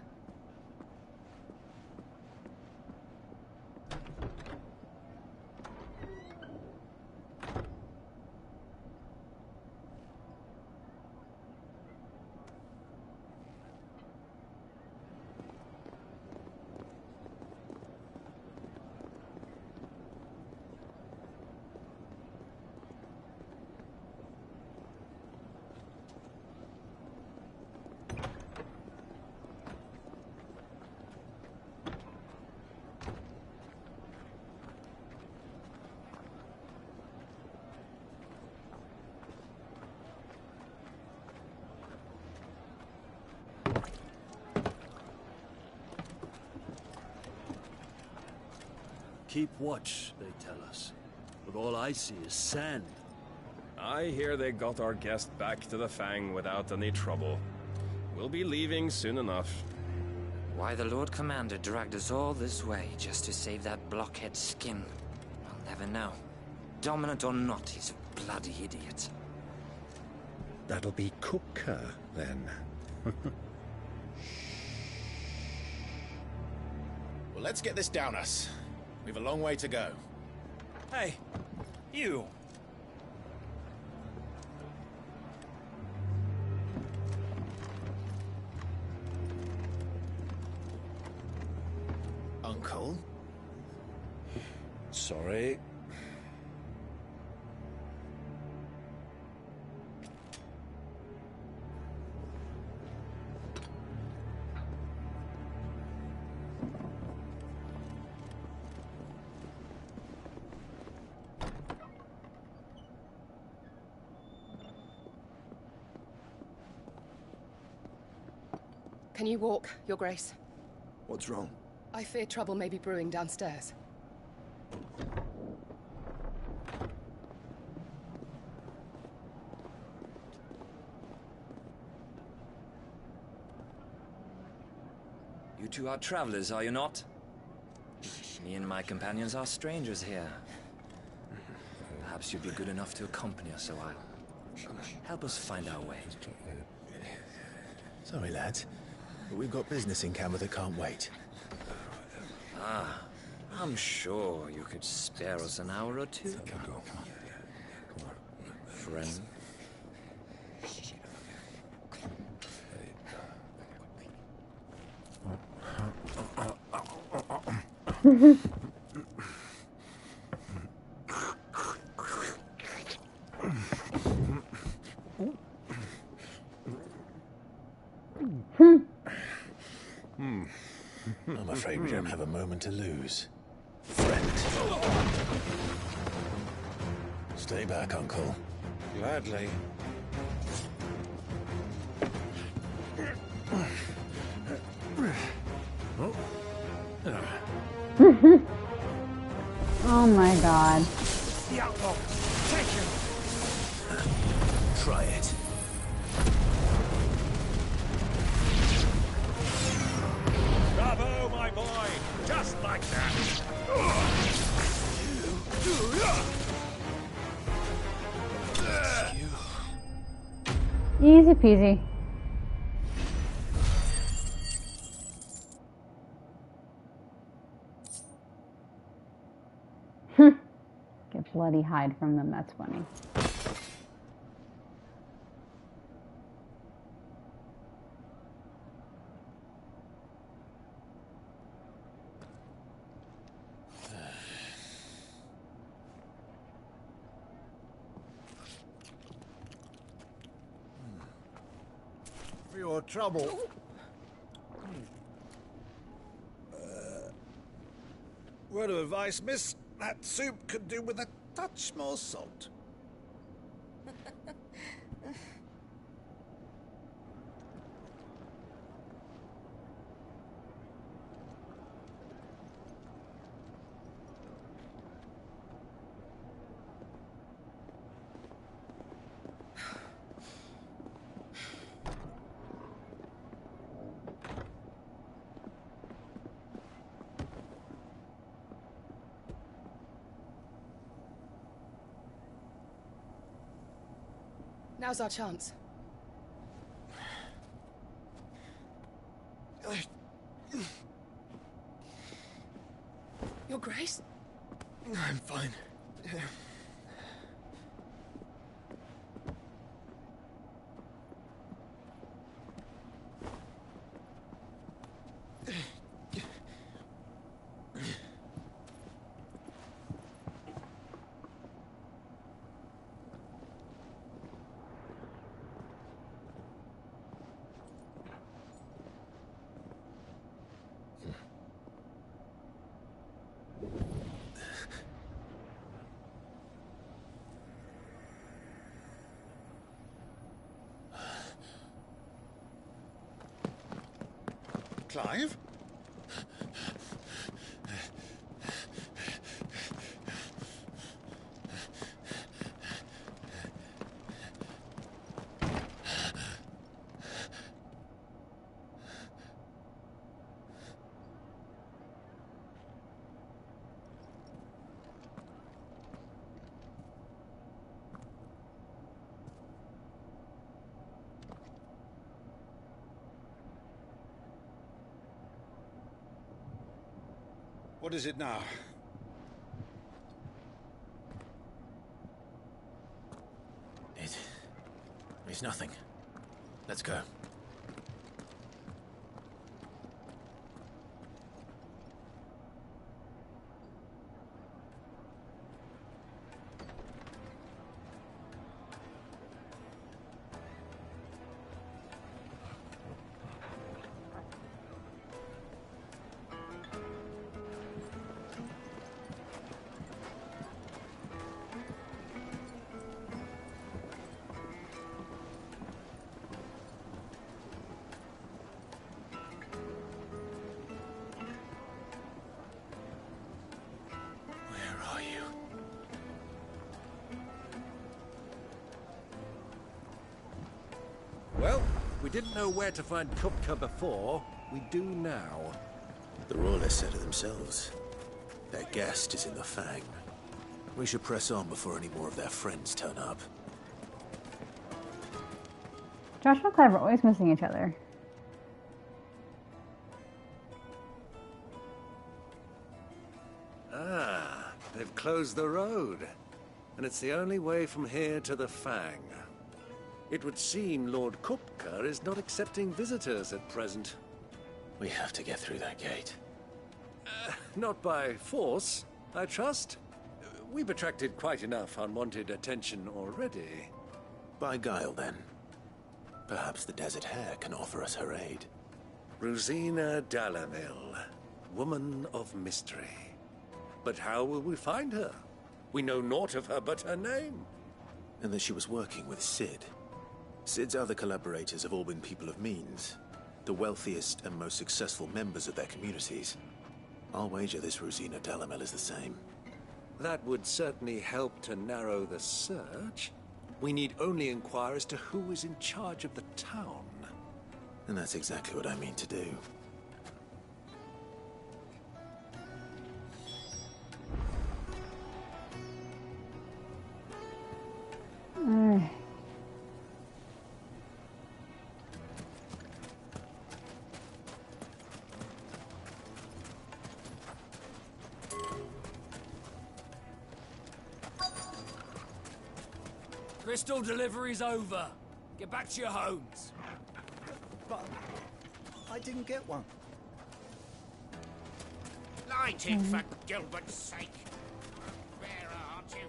Keep watch, they tell us. But all I see is sand. I hear they got our guest back to the Fang without any trouble. We'll be leaving soon enough. Why the Lord Commander dragged us all this way just to save that blockhead skin, I'll never know. Dominant or not, he's a bloody idiot. That'll be Cooker, then. Well, let's get this down us. We've a long way to go. Hey, you! Uncle? Sorry. Can you walk, Your Grace? What's wrong? I fear trouble may be brewing downstairs. You two are travelers, are you not? Me and my companions are strangers here. Perhaps you'd be good enough to accompany us a while. Help us find our way. Sorry, lads, but we've got business in Camber that can't wait. Ah, I'm sure you could spare us an hour or two. Friend. I'm afraid we don't have a moment to lose. Friend. Stay back, Uncle. Gladly. Oh my god. The outlaw. Take him. Try it. Bravo, my boy! Just like that! Easy peasy. Get bloody hide from them, that's funny. For your trouble. Word of advice, miss. That soup could do with a touch more salt. Now's our chance. Your Grace? I'm fine. Clive? What is it now? It's nothing. Let's go. didn't know where to find Kupka before, we do now. The Royalists said it themselves. Their guest is in the Fang. We should press on before any more of their friends turn up. Josh and Clive are always missing each other. Ah, they've closed the road. And it's the only way from here to the Fang. It would seem Lord Kupka is not accepting visitors at present. We have to get through that gate. Not by force, I trust. We've attracted quite enough unwanted attention already. By guile, then. Perhaps the Desert Hare can offer us her aid. Rosina Dalamil, woman of mystery. But how will we find her? We know naught of her but her name. And that she was working with Cid. Cid's other collaborators have all been people of means, the wealthiest and most successful members of their communities. I'll wager this Rosina Dalamil is the same. That would certainly help to narrow the search. We need only inquire as to who is in charge of the town. And that's exactly what I mean to do. Crystal delivery's over. Get back to your homes. But I didn't get one. Light it, for Gilbert's sake. Bearer, aren't you?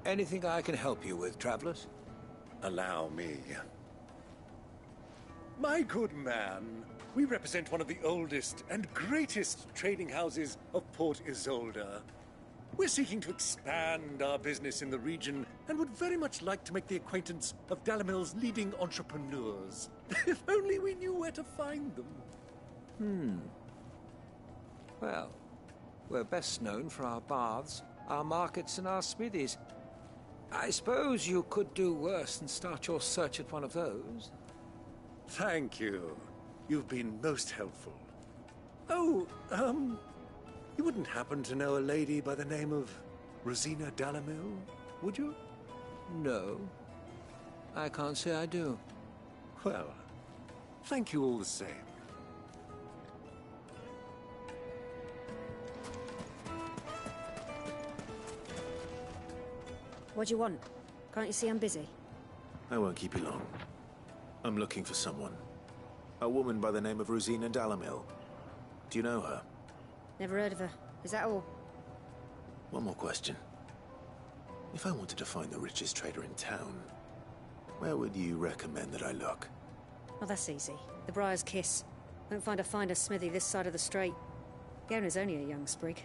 Anything I can help you with, travelers? Allow me. My good man, we represent one of the oldest and greatest trading houses of Port Isolde. We're seeking to expand our business in the region and would very much like to make the acquaintance of Dalamil's leading entrepreneurs. If only we knew where to find them. Well, we're best known for our baths, our markets, and our smithies. I suppose you could do worse than start your search at one of those. Thank you. You've been most helpful. Oh, you wouldn't happen to know a lady by the name of Rosina Dalamil, would you? No. I can't say I do. Well, thank you all the same. What do you want? Can't you see I'm busy? I won't keep you long. I'm looking for someone. A woman by the name of Rosina Dalamil. Do you know her? Never heard of her. Is that all? One more question. If I wanted to find the richest trader in town, where would you recommend that I look? Oh, that's easy. The Briar's Kiss. Won't find a finer smithy this side of the strait. The owner's only a young sprig,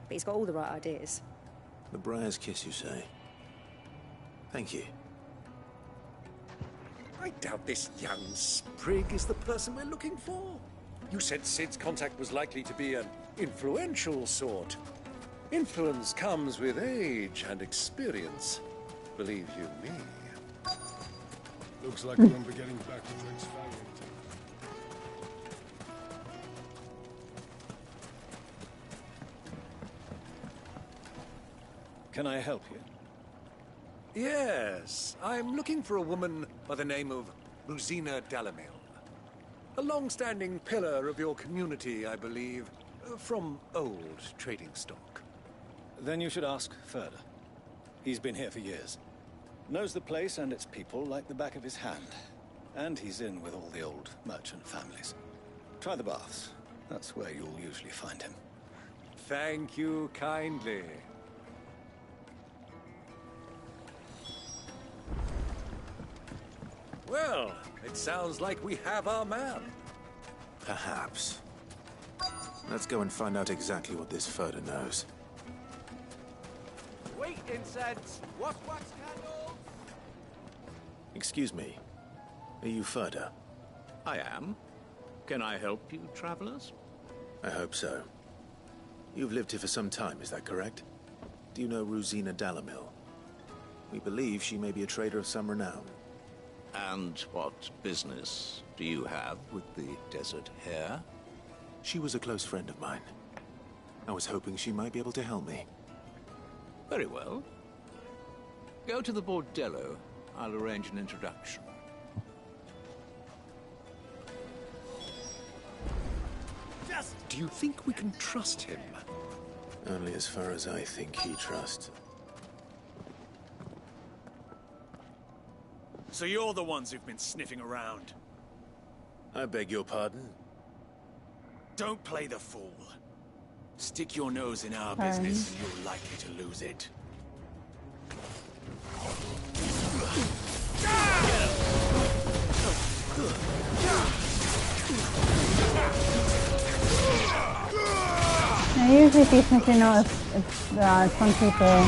but he's got all the right ideas. The Briar's Kiss, you say? Thank you. I doubt this young sprig is the person we're looking for. You said Cid's contact was likely to be an influential sort. Influence comes with age and experience. Believe you me. Looks like we won't be getting back to Drake's Fang anytime. Can I help you? Yes, I'm looking for a woman by the name of Rosina Dalamil. A long-standing pillar of your community, I believe, from old trading stock. Then you should ask further. He's been here for years. Knows the place and its people like the back of his hand. And he's in with all the old merchant families. Try the baths. That's where you'll usually find him. Thank you kindly. Well, it sounds like we have our man. Perhaps. Let's go and find out exactly what this Furder knows. Wheat incense, wax candles. Excuse me. Are you Furder? I am. Can I help you, travelers? I hope so. You've lived here for some time, is that correct? Do you know Rosina Dalamil? We believe she may be a trader of some renown. And what business do you have with the desert hare? She was a close friend of mine. I was hoping she might be able to help me. Very well. Go to the bordello. I'll arrange an introduction. Do you think we can trust him? Only as far as I think he trusts. So you're the ones who've been sniffing around? I beg your pardon? Don't play the fool. Stick your nose in our business and you're likely to lose it. Now, usually if you think you know if some people,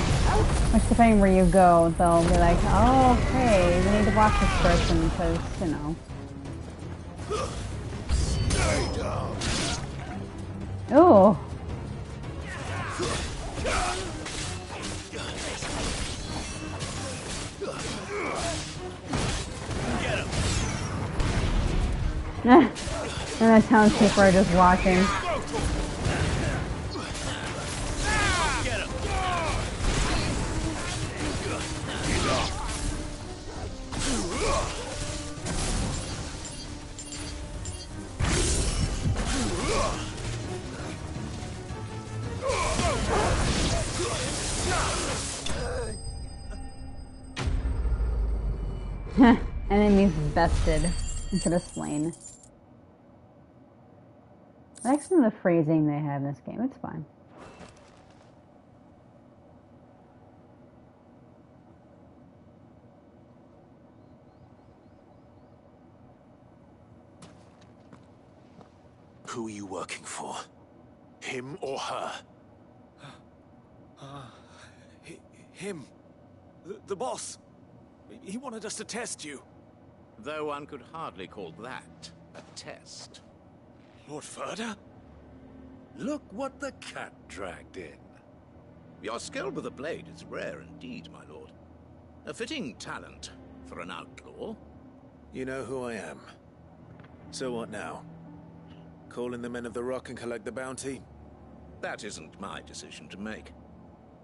which depending where you go, they'll be like, oh, okay, we need to watch this person because, you know. Ooh. And the townspeople are just watching. Enemies bested. I could have slain. I like some of the phrasing they have in this game. It's fine. Who are you working for? Him or her? Him. The boss. He wanted us to test you. Though one could hardly call that a test. Lord Ferda? Look what the cat dragged in. Your skill with a blade is rare indeed, my lord. A fitting talent for an outlaw. You know who I am. So what now? Call in the Men of the Rock and collect the bounty? That isn't my decision to make.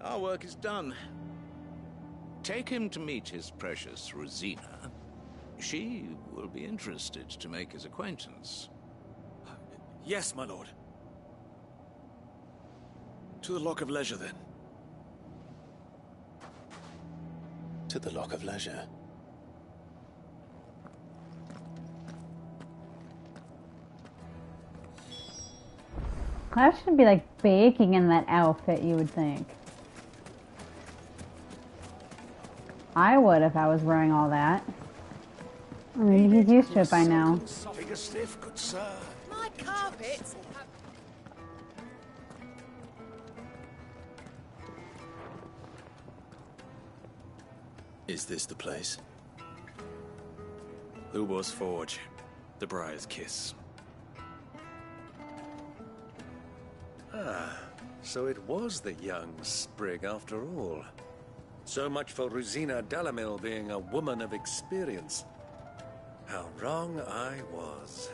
Our work is done. Take him to meet his precious Rosina. She will be interested to make his acquaintance. Yes, my lord. To the Lock of Leisure, then. To the Lock of Leisure. Clash should be like baking in that outfit, you would think. I would if I was wearing all that. I mean, he's used to it by now. Take a sniff, good sir. My carpets have... Is this the place? Lubor's Forge. The Briar's Kiss. Ah, so it was the young sprig after all. So much for Rosina Delamil being a woman of experience. How wrong I was.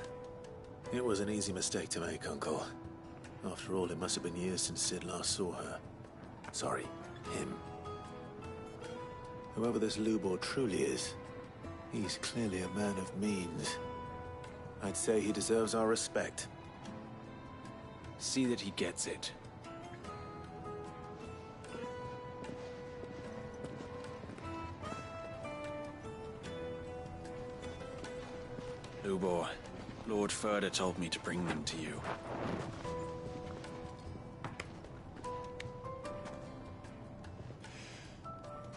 It was an easy mistake to make, Uncle. After all, it must have been years since Sid last saw her. Sorry, him. Whoever this Lubor truly is, he's clearly a man of means. I'd say he deserves our respect. See that he gets it. Lubor, Lord Ferda told me to bring them to you.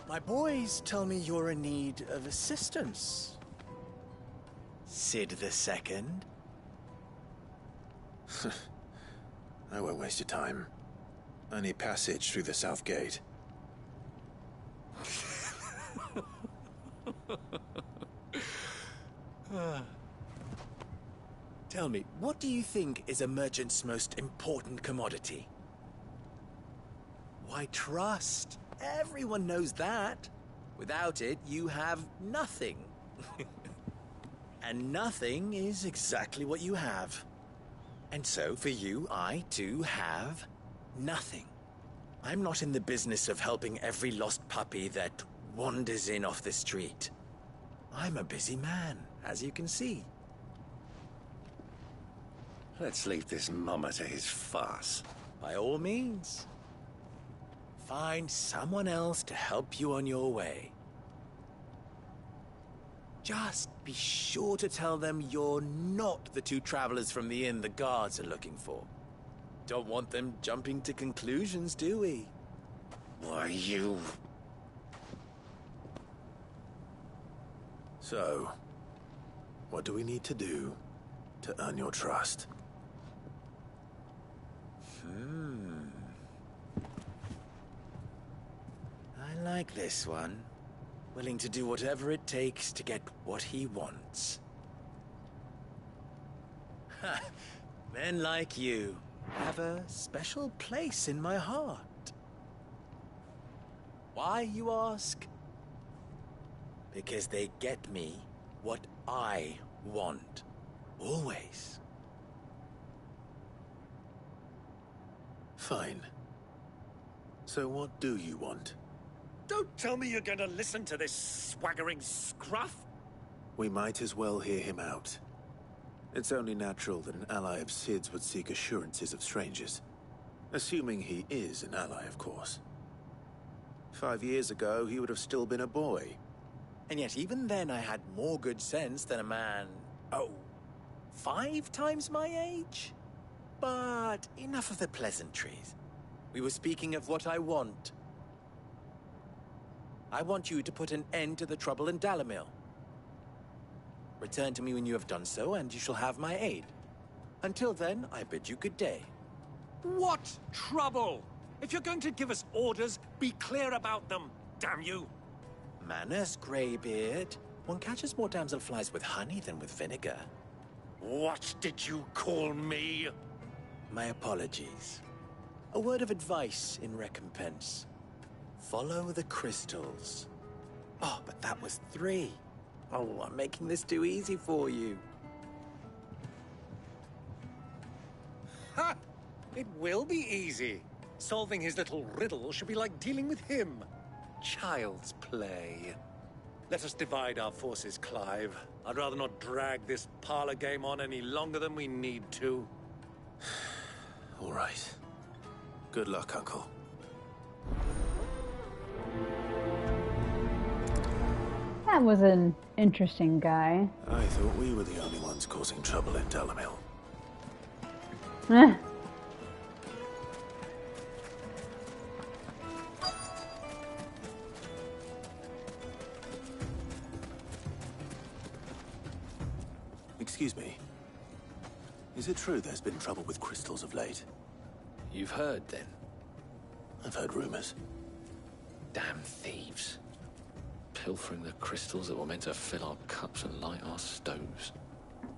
My boys tell me you're in need of assistance. Sid the Second? I won't waste your time. I need passage through the south gate. Tell me, what do you think is a merchant's most important commodity? Why, trust. Everyone knows that. Without it, you have nothing. And nothing is exactly what you have. And so, for you, I, too, have nothing. I'm not in the business of helping every lost puppy that wanders in off the street. I'm a busy man, as you can see. Let's leave this mummer to his farce. By all means. Find someone else to help you on your way. Just be sure to tell them you're not the two travelers from the inn the guards are looking for. Don't want them jumping to conclusions, do we? Why, you... So, what do we need to do to earn your trust? I like this one. Willing to do whatever it takes to get what he wants. Ha! Men like you have a special place in my heart. Why, you ask? Because they get me what I want. Always. Fine. So what do you want? Don't tell me you're going to listen to this swaggering scruff! We might as well hear him out. It's only natural that an ally of Sid's would seek assurances of strangers. Assuming he is an ally, of course. 5 years ago, he would have still been a boy. And yet even then I had more good sense than a man, 5 times my age? But enough of the pleasantries. We were speaking of what I want. I want you to put an end to the trouble in Dalamil. Return to me when you have done so, and you shall have my aid. Until then, I bid you good day. What trouble? If you're going to give us orders, be clear about them, damn you! Manners, Greybeard. One catches more damselflies with honey than with vinegar. What did you call me? My apologies. A word of advice in recompense. Follow the crystals. Oh, but that was 3. Oh, I'm making this too easy for you. Ha! It will be easy. Solving his little riddle should be like dealing with him. Child's play. Let us divide our forces, Clive. I'd rather not drag this parlor game on any longer than we need to. All right. Good luck, Uncle. That was an interesting guy. I thought we were the only ones causing trouble in Dalamil. Excuse me. Is it true there's been trouble with crystals of late? You've heard, then? I've heard rumors. Damn thieves. Pilfering the crystals that were meant to fill our cups and light our stoves.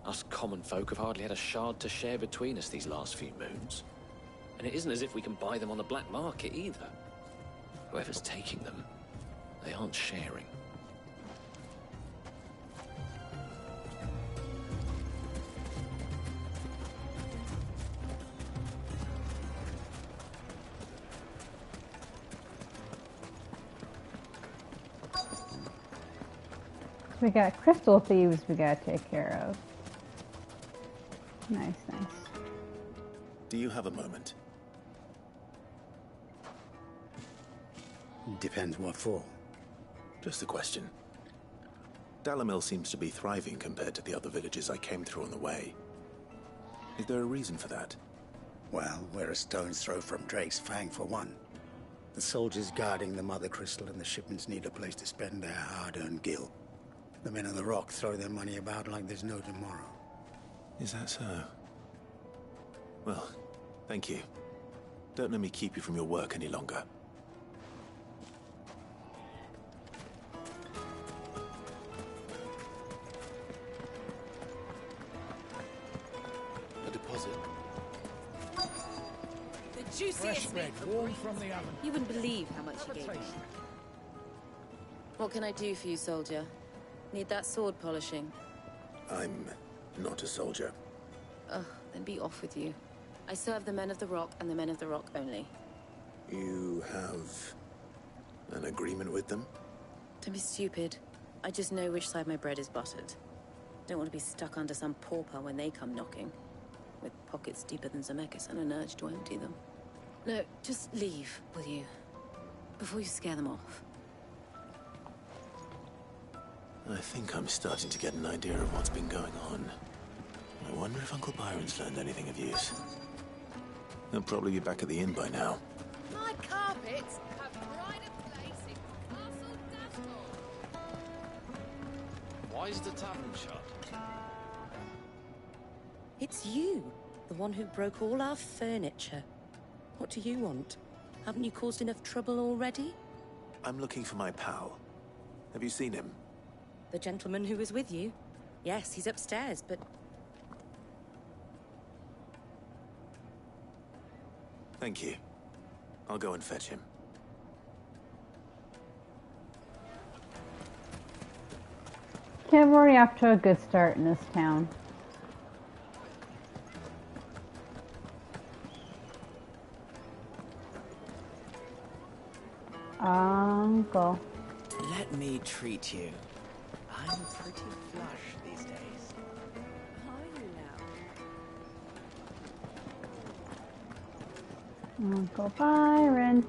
Us common folk have hardly had a shard to share between us these last few moons. And it isn't as if we can buy them on the black market either. Whoever's taking them, they aren't sharing. We got crystal thieves we gotta take care of. Nice, nice. Do you have a moment? Depends what for. Just a question. Dalamil seems to be thriving compared to the other villages I came through on the way. Is there a reason for that? Well, we're a stone's throw from Drake's Fang, for one. The soldiers guarding the Mother Crystal and the shipments need a place to spend their hard-earned gil. The men of the Rock throw their money about like there's no tomorrow. Is that so? Well, thank you. Don't let me keep you from your work any longer. A deposit. The juiciest meat warm from the oven. You wouldn't believe how much you gave me. What can I do for you, soldier? Need that sword polishing? I'm not a soldier. Ugh, then be off with you. I serve the men of the Rock and the men of the Rock only. You have an agreement with them? Don't be stupid. I just know which side my bread is buttered. Don't want to be stuck under some pauper when they come knocking. With pockets deeper than Zemeckis and an urge to empty them. No, just leave, will you? Before you scare them off. I think I'm starting to get an idea of what's been going on. I wonder if Uncle Byron's learned anything of use. He'll probably be back at the inn by now. My carpets have pride of place in Castle Dashboard. Why is the tavern shut? It's you, the one who broke all our furniture. What do you want? Haven't you caused enough trouble already? I'm looking for my pal. Have you seen him? The gentleman who was with you? Yes, he's upstairs, but... Thank you. I'll go and fetch him. Okay, we're already off to a good start in this town. Uncle. Let me treat you. I'm pretty flush these days. Are you now? Uncle Byron.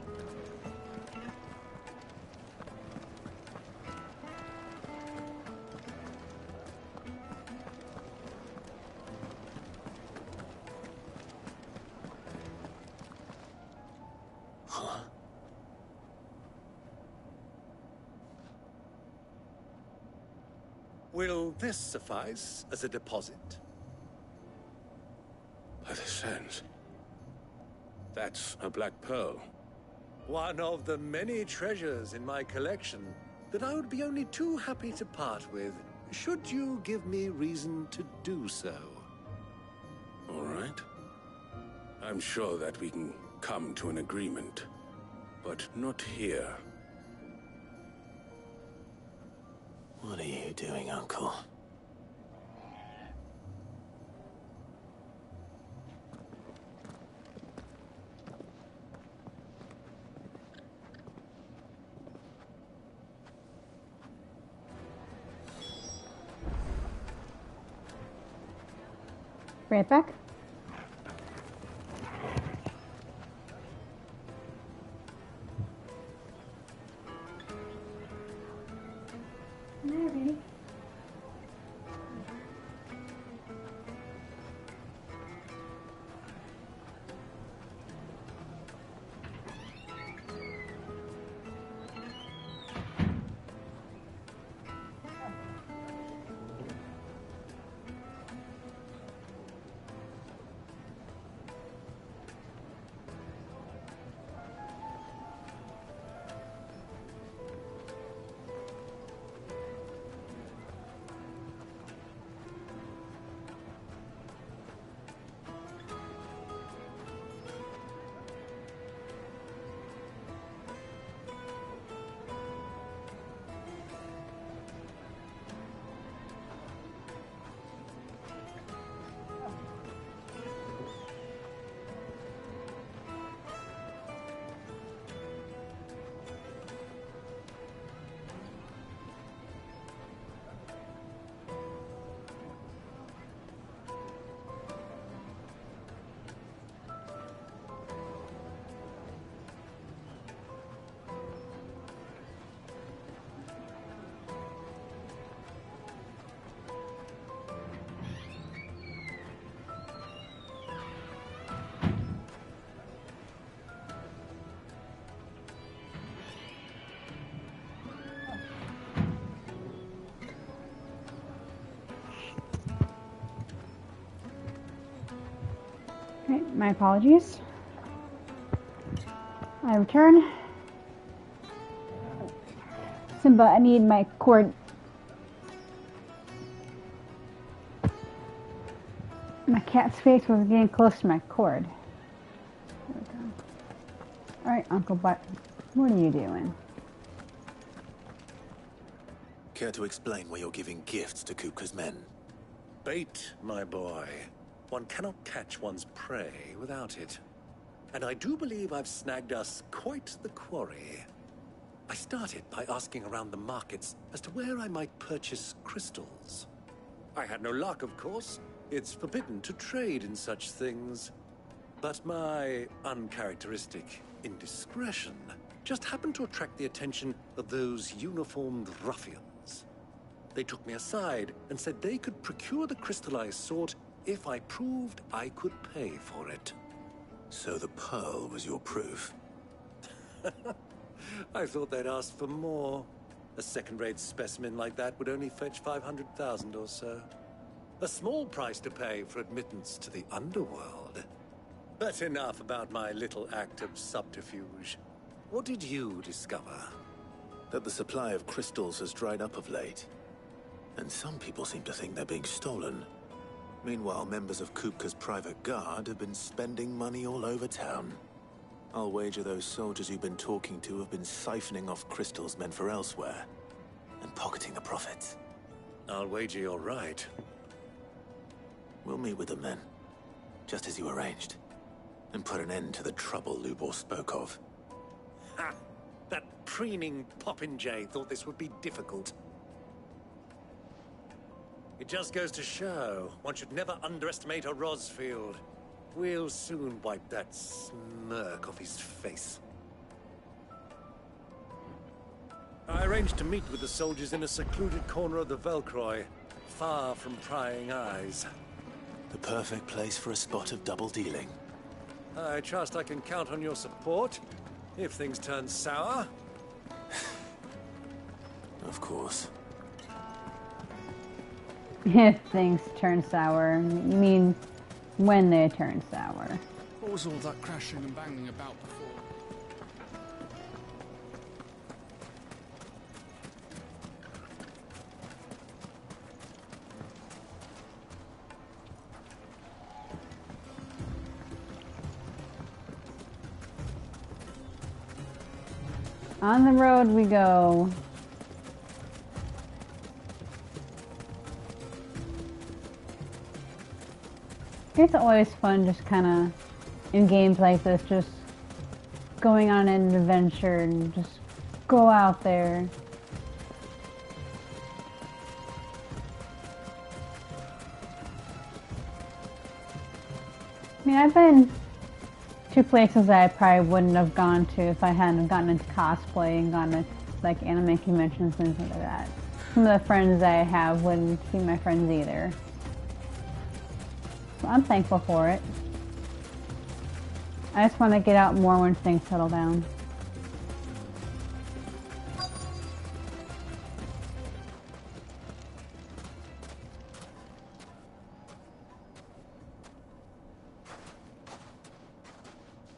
Will this suffice as a deposit? By the sands. That's a black pearl. One of the many treasures in my collection that I would be only too happy to part with, should you give me reason to do so. All right. I'm sure that we can come to an agreement, but not here. What are you doing, Uncle? Right back. Mary. Right, my apologies. I return. Simba, I need my cord. My cat's face was getting close to my cord. There we go. Alright, Uncle Butt, what are you doing? Care to explain why you're giving gifts to Kupka's men? bait, my boy. One cannot catch one's prey without it. And I do believe I've snagged us quite the quarry. I started by asking around the markets as to where I might purchase crystals. I had no luck, of course. It's forbidden to trade in such things. But my uncharacteristic indiscretion just happened to attract the attention of those uniformed ruffians. They took me aside and said they could procure the crystal I sought if I proved I could pay for it. So the pearl was your proof? I thought they'd ask for more. A second-rate specimen like that would only fetch 500,000 or so. A small price to pay for admittance to the underworld. But enough about my little act of subterfuge. What did you discover? That the supply of crystals has dried up of late. And some people seem to think they're being stolen. Meanwhile, members of Kupka's private guard have been spending money all over town. I'll wager those soldiers you've been talking to have been siphoning off crystals meant for elsewhere, and pocketing the profits. I'll wager you're right. We'll meet with them then, just as you arranged, and put an end to the trouble Lubor spoke of. Ha! That preening popinjay thought this would be difficult. It just goes to show, one should never underestimate a Rosfield. We'll soon wipe that smirk off his face. I arranged to meet with the soldiers in a secluded corner of the Velcroy, far from prying eyes. The perfect place for a spot of double dealing. I trust I can count on your support, if things turn sour. Of course. If things turn sour, you mean when they turn sour. What was all that crashing and banging about before? On the road we go. It's always fun just kind of, in games like this, just going on an adventure and just go out there. I mean, I've been to places that I probably wouldn't have gone to if I hadn't gotten into cosplay and gone to like anime conventions and things like that. Some of the friends I have wouldn't be my friends either. So I'm thankful for it. I just want to get out more when things settle down.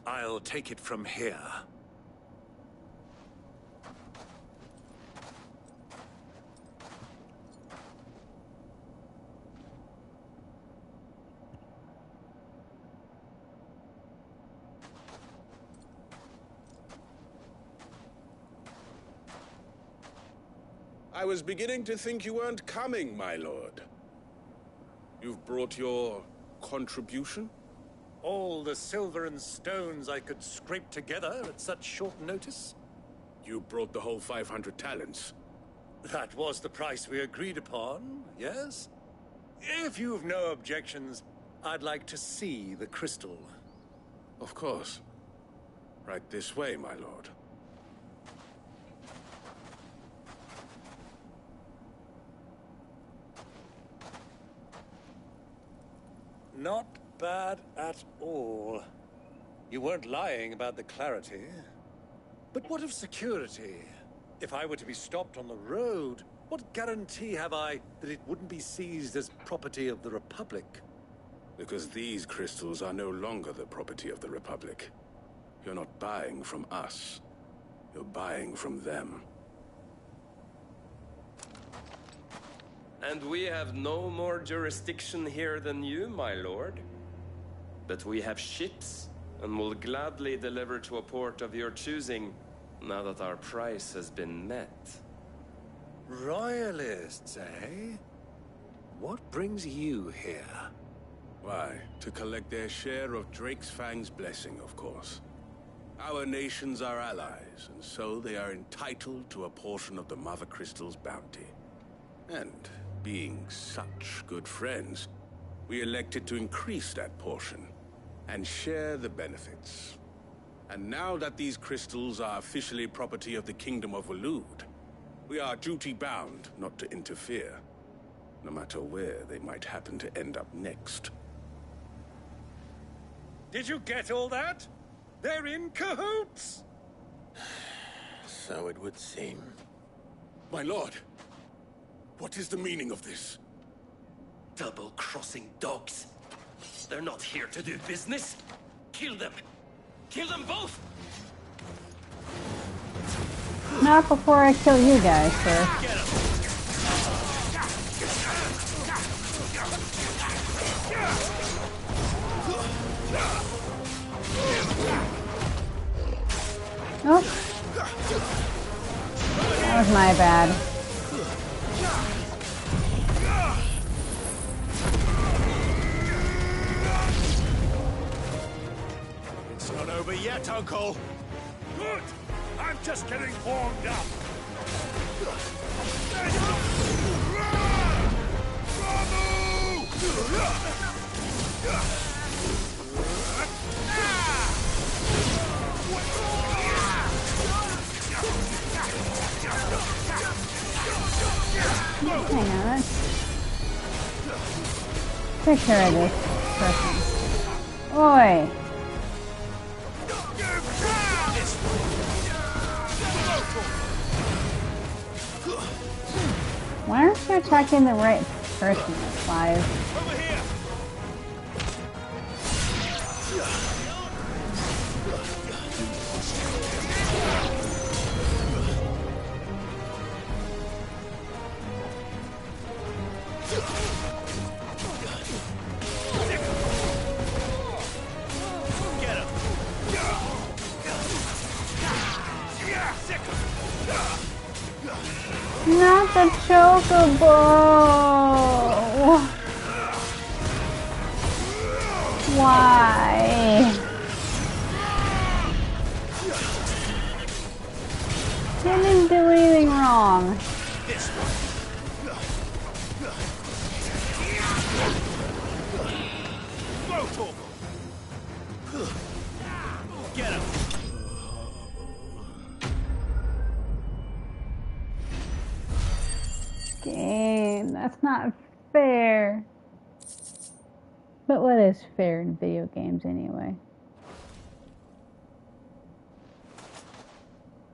I'll take it from here. I was beginning to think you weren't coming, my lord. You've brought your contribution? All the silver and stones I could scrape together at such short notice? You brought the whole 500 talents. That was the price we agreed upon, yes? If you've no objections, I'd like to see the crystal. Of course. Right this way, my lord. Not bad at all. You weren't lying about the clarity. But what of security? If I were to be stopped on the road, what guarantee have I that it wouldn't be seized as property of the Republic? Because these crystals are no longer the property of the Republic. You're not buying from us. You're buying from them. And we have no more jurisdiction here than you, my lord. But we have ships, and will gladly deliver to a port of your choosing, now that our price has been met. Royalists, eh? What brings you here? Why, to collect their share of Drake's Fang's blessing, of course. Our nations are allies, and so they are entitled to a portion of the Mother Crystal's bounty. And being such good friends, we elected to increase that portion and share the benefits. And now that these crystals are officially property of the Kingdom of Waloed, we are duty-bound not to interfere, no matter where they might happen to end up next. Did you get all that? They're in cahoots! So it would seem. My lord, what is the meaning of this? Double-crossing dogs. They're not here to do business. Kill them. Kill them both! Not before I kill you guys first. Get 'em. Oh. That was my bad. It's not over yet, Uncle. Good. I'm just getting warmed up. Hang on, let's take care of this person. Oi! Why aren't you attacking the right person, Clive? Over here. Not the chocobo! Why? Didn't do anything wrong. Get him. Game, that's not fair. But what is fair in video games anyway?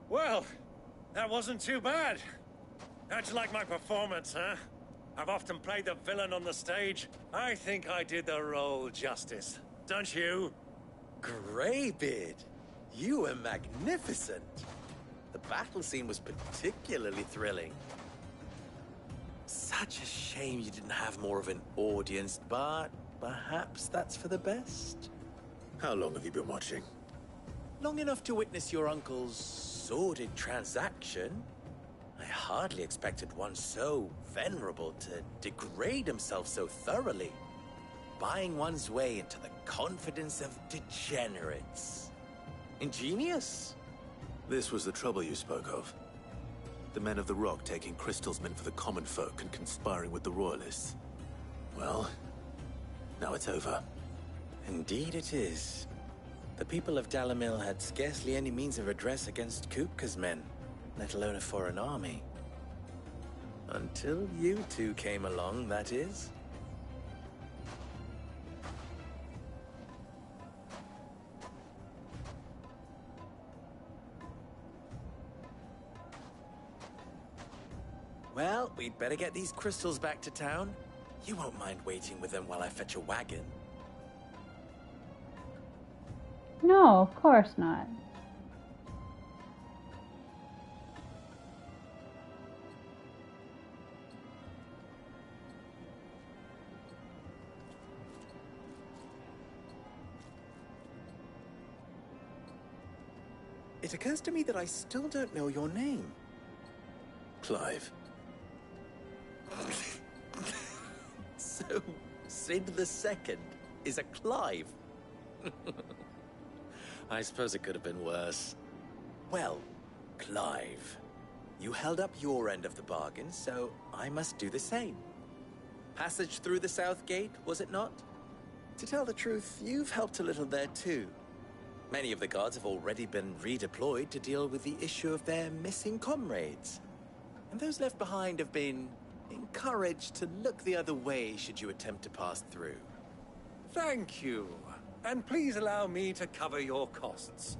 Well, that wasn't too bad. How'd you like my performance, huh? I've often played the villain on the stage. I think I did the role justice. Don't you? Greybeard, you were magnificent. The battle scene was particularly thrilling. Such a shame you didn't have more of an audience, but perhaps that's for the best. How long have you been watching? Long enough to witness your uncle's sordid transaction. I hardly expected one so venerable to degrade himself so thoroughly. Buying one's way into the confidence of degenerates. Ingenious. This was the trouble you spoke of. The men of the Rock taking crystals meant for the common folk and conspiring with the Royalists. Well, now it's over. Indeed it is. The people of Dalamil had scarcely any means of redress against Kupka's men, let alone a foreign army. Until you two came along, that is. Well, we'd better get these crystals back to town. You won't mind waiting with them while I fetch a wagon. No, of course not. It occurs to me that I still don't know your name. Clive. So, Sid the Second is a Clive? I suppose it could have been worse. Well, Clive, you held up your end of the bargain, so I must do the same. Passage through the South Gate, was it not? To tell the truth, you've helped a little there too. Many of the guards have already been redeployed to deal with the issue of their missing comrades. And those left behind have been encouraged to look the other way should you attempt to pass through. Thank you. And please allow me to cover your costs.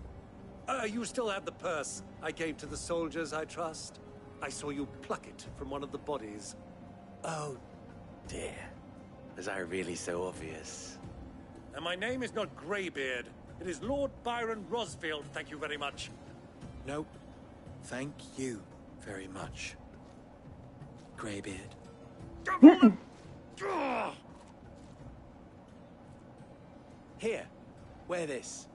You still have the purse I gave to the soldiers, I trust? I saw you pluck it from one of the bodies. Oh, dear. Was I really so obvious? And my name is not Greybeard. It is Lord Byron Rosfield, thank you very much. No, thank you very much, Greybeard. Here, wear this.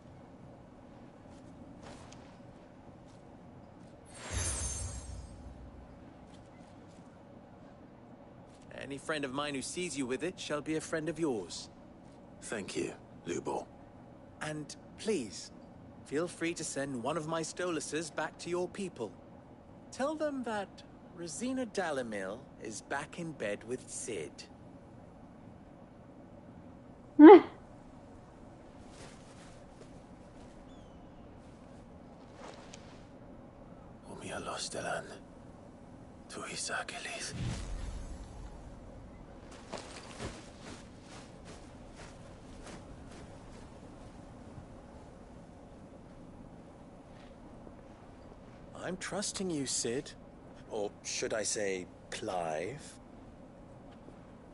Any friend of mine who sees you with it shall be a friend of yours. Thank you, Lubo. And please, feel free to send one of my Stoluses back to your people. Tell them that Rosina Dalamil is back in bed with Sid. Umia los delan. Tu isakelis. I'm trusting you, Sid. Or should I say, Clive?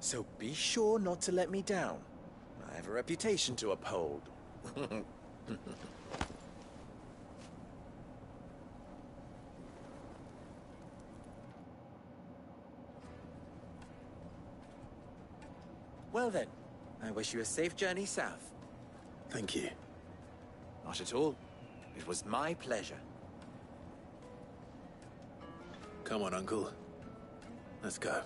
So be sure not to let me down. I have a reputation to uphold. Well then, I wish you a safe journey south. Thank you. Not at all. It was my pleasure. Come on, Uncle. Let's go.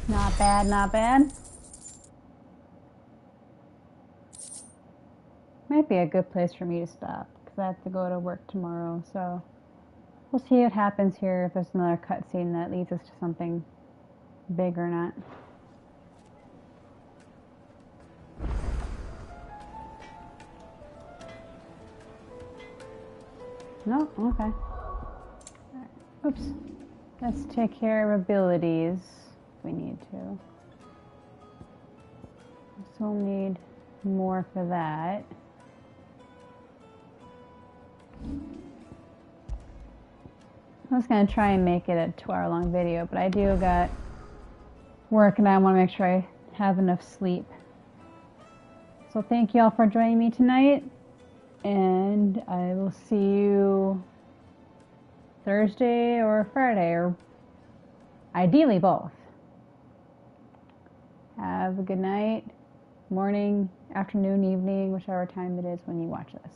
Not bad, not bad. Might be a good place for me to stop, because I have to go to work tomorrow, so we'll see what happens here, if there's another cutscene that leads us to something big or not. No? Okay. Right. Oops. Let's take care of abilities if we need to. Still need more for that. I was going to try and make it a 2-hour long video, but I do got work and I want to make sure I have enough sleep. So thank you all for joining me tonight. And I will see you Thursday or Friday, or ideally both. Have a good night, morning, afternoon, evening, whichever time it is when you watch this.